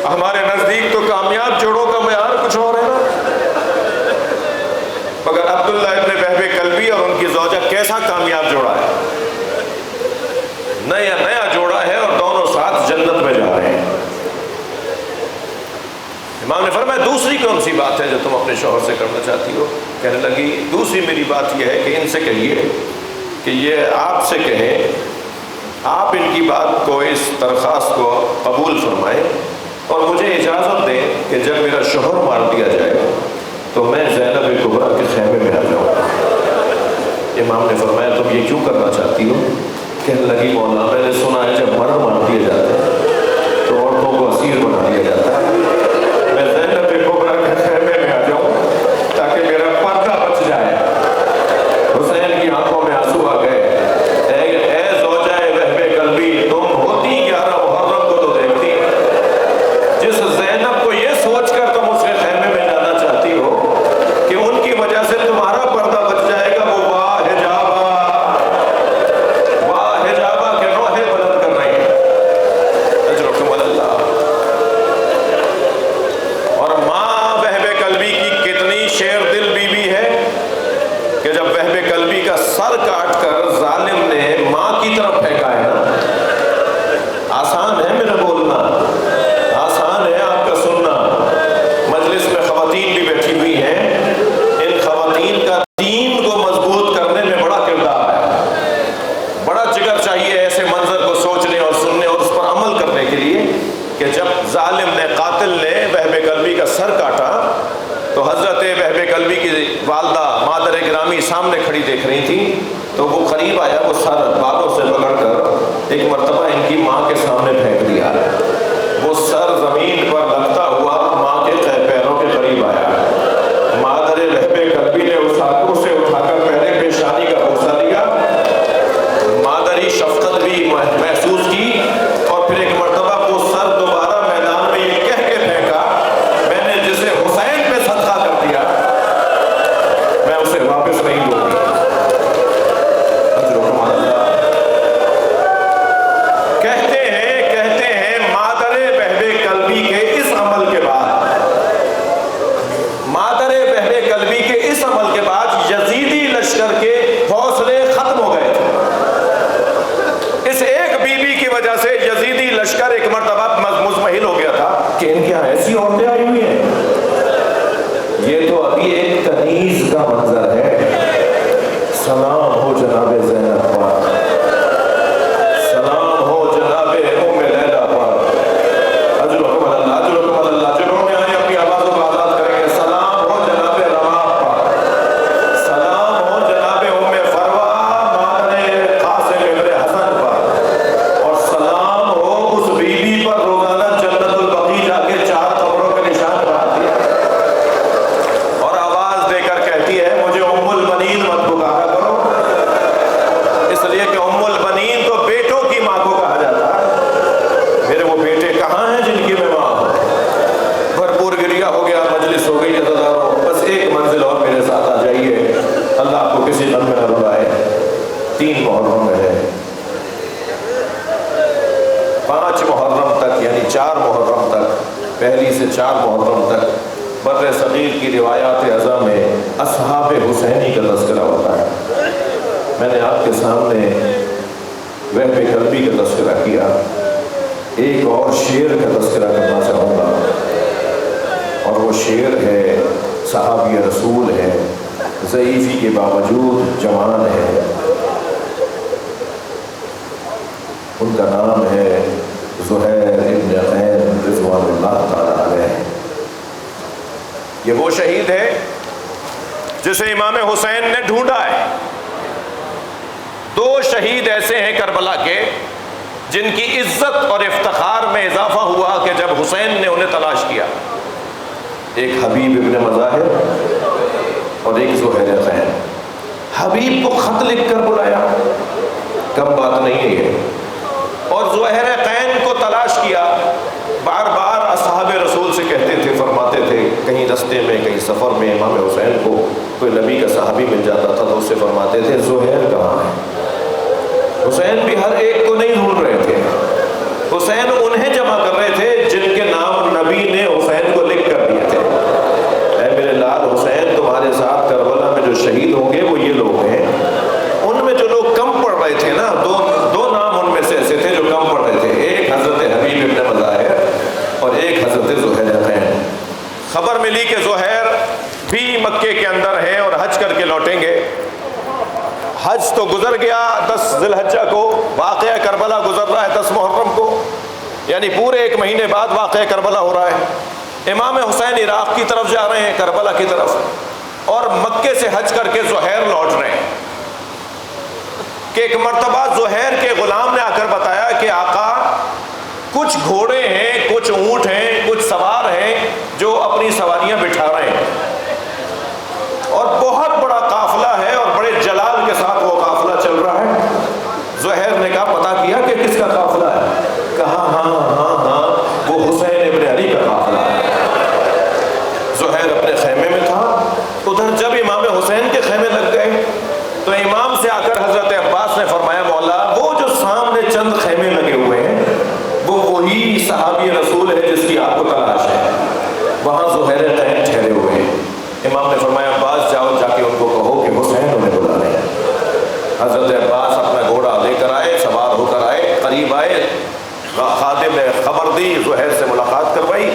Speaker 1: ہمارے نزدیک تو کامیاب جوڑوں کا معیار کچھ اور ہے نا، مگر عبداللہ ابن وہب کلبی اور ان کی زوجہ کیسا کامیاب جوڑا ہے، نیا جوڑا ہے اور دونوں ساتھ جنت میں جا رہے ہیں۔ امام نے فرمایا دوسری کون سی بات ہے جو تم اپنے شوہر سے کرنا چاہتی ہو؟ کہنے لگی دوسری میری بات یہ ہے کہ ان سے کہیے کہ یہ آپ سے کہیں آپ ان کی بات کو اس درخواست کو قبول فرمائیں اور مجھے اجازت دیں کہ جب میرا شوہر مار دیا جائے تو میں زینب کبریٰ کے خیمے میں آ جاؤں۔ امام نے فرمایا تم یہ کیوں کرنا چاہتی ہو؟ کہنے لگی مولا میں نے سنا ہے جب مرد مار دیے جاتے ہیں تو عورتوں کو اسیر بنا دیا جاتا ہے، میں زینب کبریٰ کے خیمے میں آ جاؤں تاکہ میرا پردہ بچ جائے۔ حسین کی آنکھوں میں آنسو آ گئے۔ اے زوجہ وہب کلبی تم ہوتی 11 محرم کو تو دیکھتی، جس زینب کو یہ سوچ کر تم اس کے خیمے میں جانا چاہتی ہو کہ ان کی وجہ سے تمہارا پردہ بچ جائے گا، وہ واہ حجابہ کے نوحے بلند کر رہی ہے۔ اجرکم اللہ۔ اور ماں وہب کلبی کی کتنی شیر دل بی بی ہے کہ جب وہب کلبی کا سر کاٹ کر ظالم نے ماں کی طرف پھینکا ہے نا، آسان ہے میرا بولنا، آسان ہے آپ کا سننا۔ مجلس میں خواتین بھی بیٹھی ہوئی ہیں، ان خواتین کا دین کو مضبوط کرنے میں بڑا کردار ہے، بڑا جگر چاہیے ایسے منظر کو سوچنے اور سننے اور اس پر عمل کرنے کے لیے کہ جب ظالم نے قاتل نے وہب کلبی کا سر کاٹا تو حضرت وہب کلبی کی والدہ مادر گرامی سامنے کھڑی دیکھ رہی تھی، تو وہ قریب آیا، وہ سر بالوں سے پکڑ کر ایک مرتبہ ان کی ماں کے سامنے پھینک دیا، وہ سر زمین پر لگتا ہوا ماں کے پیروں کے قریب آیا، مادر رحب قلبی نے اس ہاتھوں سے اٹھا کر پہلے پیشانی کا بوسہ دیا، مادری شفقت بھی محسوس کی، اور پھر ایک مرتبہ وہ سر دوبارہ میدان میں یہ کہہ کے پھینکا، میں نے جسے حسین پہ صدقہ کر دیا میں اسے واپس نہیں دوں گی۔ اجرکم اللہ۔ کہتے ہیں مادر بہب قلبی کے اس عمل کے بعد، مادر بہب قلبی کے اس عمل کے بعد یزیدی لشکر کے حوصلے ختم ہو گئے تھے۔ اس ایک بی بی کی وجہ سے یزیدی لشکر ایک مرتبہ مزمحل ہو گیا تھا کہ ان کے یہاں ایسی عورتیں آئی ہوئی ہیں۔ یہ تو ابھی ایک کنیز کا منظر ہے۔ سلام ہو جناب زینب پر، سلام ہو جناب ام لیلہ پر، اجرکم اللہ، اجرکم اللہ۔ جنہوں نے آئے اپنی آوازوں کو آزاد کریں گے، سلام ہو جناب رواح پر، سلام ہو جناب ام فروہ مادر قاسم ابن حسن پر، اور سلام ہو اس بی بی پر روزانہ جنت البقیع جا کے 4 قبروں کے نشان بناتی ہے اور آواز دے کر کہتی ہے مجھے ام البنین مت پکارا کرو، اس لیے کہ ام البنین تو بیٹوں کی ماں کو کہا جاتا ہے۔ میرے وہ بیٹے کہاں ہیں جن کی میں ماں ہوں؟ بھرپور گریہ ہو گیا، مجلس ہو گئی عزیزانو، بس ایک منزل اور میرے ساتھ آ جائیے، اللہ آپ کو کسی غم میں نہ ڈبائے۔ 3 محرم میں ہے، 5 محرم تک یعنی 4 محرم تک، پہلی سے 4 محرم تک بر صغیر کی روایات ازاں میں اصحاب حسینی کا تذکرہ ہوتا ہے۔ میں نے آپ کے سامنے وہب قلبی کا تذکرہ کیا، ایک اور شعر کا تذکرہ کرنا چاہوں گا، اور وہ شعر ہے صحابی رسول ہے، ضعیفی کے باوجود جوان ہے، ان کا نام ہے زہیر ابن قین رضوان اللہ تعالی علیہ۔ یہ وہ شہید ہے جسے امام حسین نے ڈھونڈا ہے۔ 2 شہید ایسے ہیں کربلا کے جن کی عزت اور افتخار میں اضافہ ہوا کہ جب حسین نے انہیں تلاش کیا، ایک حبیب ابن مظاہر اور ایک زہیر قین۔ حبیب کو خط لکھ کر بلایا، کم بات نہیں ہے یہ، اور زہیر قین کو تلاش کیا، بار بار اصحاب رسول سے کہتے تھے، فرماتے تھے، کہیں رستے میں کہیں سفر میں امام حسین کو کوئی نبی کا صحابی مل جاتا تھا تو اس سے فرماتے تھے زہیر کہاں ہے؟ حسین بھی ہر ایک کو نہیں ڈھونڈ رہے تھے، حسین انہیں جمع کر رہے تھے جن کے نام نبی نے حسین کو لکھ کر دیے تھے۔ اے میرے لال حسین، تمہارے ساتھ کربلا میں جو شہید ہوں گے وہ یہ لوگ ہیں۔ ان میں جو لوگ کم پڑھ رہے تھے نا، دو نام ان میں سے ایسے تھے جو کم پڑھ رہے تھے، ایک حضرت حبیب ابن مظاہر اور ایک حضرت زہیر قین۔ خبر ملی کہ زہیر بھی مکے کے اندر ہیں اور حج کر کے لوٹیں گے۔ حج تو گزر گیا 10 ذی الحجہ کو، واقعہ کربلا گزر رہا ہے 10 محرم کو، یعنی پورے 1 مہینے بعد واقعہ کربلا ہو رہا ہے۔ امام حسین عراق کی طرف جا رہے ہیں، کربلا کی طرف، اور مکے سے حج کر کے زہیر لوٹ رہے ہیں کہ ایک مرتبہ زہیر کے غلام نے آ کر بتایا کہ آقا کچھ گھوڑے ہیں، کچھ اونٹ ہیں، کچھ سوار ہیں جو اپنی سواریاں بٹھا رہے ہیں، اور بہت بڑا قافلہ ہے اور بڑے جلال کے ساتھ وہ قافلہ چل رہا ہے۔ زہیر نے کہا پتہ کیا کہ کس کا قافلہ ہے؟ کہا ہاں وہ حسین ابن علی کا قافلہ ہے۔ زہیر اپنے خیمے میں تھا، ادھر جب امام حسین کے خیمے لگ گئے تو امام سے آ کر حضرت عباس نے فرمایا مولا وہ جو سامنے چند خیمے لگے ہوئے ہیں وہ وہی صحابی رسول ہے جس کی آپ کو تلاش ہے، وہاں زہیر قین ٹھہرے ہوئے ہیں۔ امام نے فرمایا عباس جاؤ، جا کے ان کو کہو کہ حسین انہیں بلا رہے ہیں۔ حضرت عباس اپنا گھوڑا لے کر آئے، سوار ہو کر آئے، قریب آئے، خادم نے خبر دی، زہیر سے ملاقات کروائی۔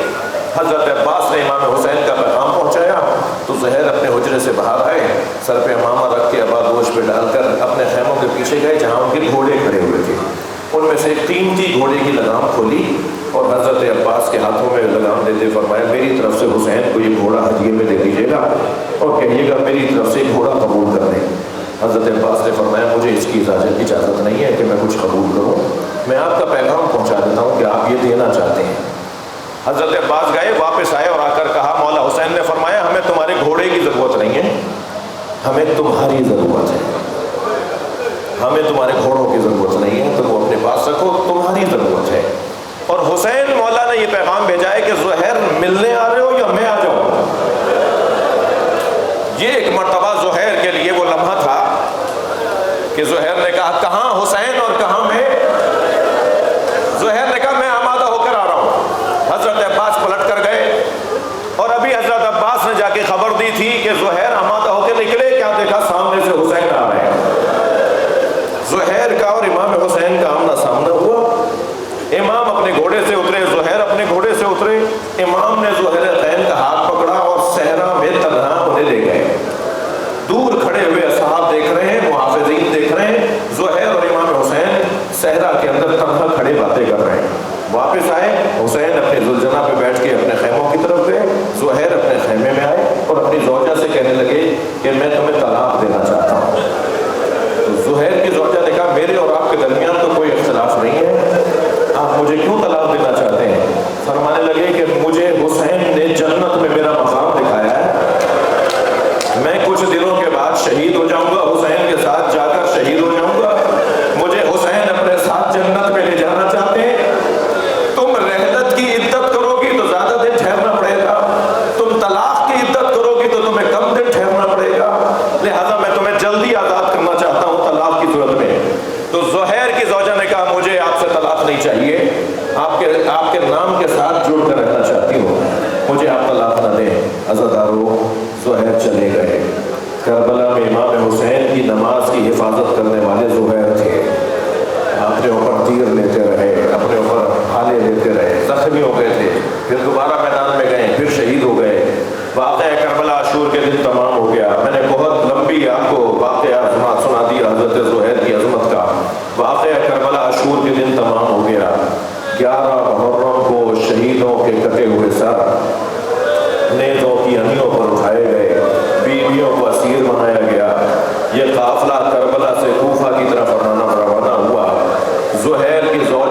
Speaker 1: حضرت عباس نے امام حسین کا پیغام پہنچایا تو زہیر اپنے حجرے سے باہر آئے، سر پہ امامہ رکھ کے ابا گوش پہ ڈال کر اپنے خیموں کے پیچھے گئے جہاں ان کے گھوڑے کھڑے ہوئے تھے۔ ان میں سے ایک قیمتی گھوڑے کی لگام کھولی اور حضرت عباس کے ہاتھوں میں لگام دیتے فرمایا میری طرف سے حسین کو یہ گھوڑا ہدیے میں دے دیجیے گا اور کہیے گا میری طرف سے گھوڑا قبول کر لیں۔ حضرت عباس نے فرمایا مجھے اس کی اجازت نہیں ہے کہ میں کچھ قبول کروں، میں آپ کا پیغام پہنچا دیتا ہوں کہ آپ یہ دینا چاہتے ہیں۔ حضرت عباس گئے، واپس آئے اور آ کر کہا، مولا حسین نے فرمایا ہمیں تمہارے گھوڑے کی ضرورت نہیں ہے، ہمیں تمہاری ضرورت ہے، ہمیں تمہارے گھوڑوں کی ضرورت نہیں ہے، تم اپنے پاس رکھو، تمہاری ضرورت ہے۔ اور حسین مولا نے یہ پیغام بھیجا ہے کہ زہیر ملنے آ رہے ہو یا میں آ جاؤں؟ یہ ایک مرتبہ زہیر کے لیے وہ لمحہ تھا کہ زہیر نے کہا کہاں حسین اور کہاں میں؟ زہیر نے کہا میں آمادہ ہو کر آ رہا ہوں۔ حضرت عباس پلٹ کر گئے اور ابھی حضرت عباس نے جا کے خبر دی تھی کہ زہیر آمادہ ہو کے نکلے، کیا دیکھا سامنے سے حسین آ رہے ہیں۔ زہیر کا اور امام حسین کا آمنا سامنا ہوا۔ امام اپنے گھوڑے سے اترے، زہیر اپنے گھوڑے سے اترے۔ امام نے ذوالحسین کا ہاتھ پکڑا اور صحرا میں تنہا انہیں لے گئے۔ دور کھڑے ہوئے اصحاب دیکھ رہے ہیں، محافظین دیکھ رہے ہیں، زہیر اور امام حسین صحرا کے اندر تنہا کھڑے باتیں کر رہے ہیں۔ واپس آئے، حسین اپنے ذوالجناح پہ بیٹھ کے اپنے خیموں کی طرف گئے، زہیر اپنے خیمے میں آئے اور اپنی زوجہ سے کہنے لگے کہ میں تمہیں طلاق دینا چاہتا ہوں۔ تو زہیر کی زوجہ نے کہا میرے اور آپ کے درمیان تو کوئی اختلاف نہیں ہے، آپ مجھے کیوں طلاق دینا چاہتے ہیں؟ فرمانے لگے کہ مجھے حسین نے جنت میں میرا مقام دکھایا ہے، میں کچھ دنوں کے بعد شہید ہو جاؤں گا، حسین کے ساتھ جا کر شہید ہو جاؤں گا، مجھے حسین اپنے ساتھ جنت میں لے جانا چاہتے ہیں۔ تم رحلت کی عدت کرو گی تو زیادہ دن ٹھہرنا پڑے گا، تم طلاق کی عدت کرو گی تو تمہیں کم دن ٹھہرنا پڑے گا، لہذا میں تمہیں جلدی آزاد کرنا چاہتا ہوں طلاق کی صورت میں۔ تو زہیر کی زوجہ نے کہا مجھے آپ سے طلاق نہیں چاہیے، آپ کے نام کے ساتھ جڑ کر رہنا چاہتی ہوں، مجھے آپ طلاق نہ دیں۔ عزادارو، زہیر چلے گئے۔ کربلا میں امام حسین کی نماز کی حفاظت کرنے والے زہیر تھے، اپنے اوپر تیر لیتے رہے، اپنے اوپر بھالے لیتے رہے، زخمی ہو گئے تھے، پھر دوبارہ میدان میں گئے، پھر شہید ہو گئے۔ واقعہ کربلا عاشور کے دن تمام ہو گیا۔ میں نے بہت لمبی آپ کو واقعہ سنا دیا حضرت زہیر کی عظمت کا۔ واقعہ کربلا عاشور کے دن تمام ہو گیا۔ 11 محرم کو شہیدوں کے کٹے ہوئے سر نیزوں کی انیوں پر اٹھائے گئے، بیویوں کو اسیر بنایا گیا۔ یہ قافلہ کربلا سے کوفہ کی طرف روانہ ہوا۔ زہیر کی زوجہ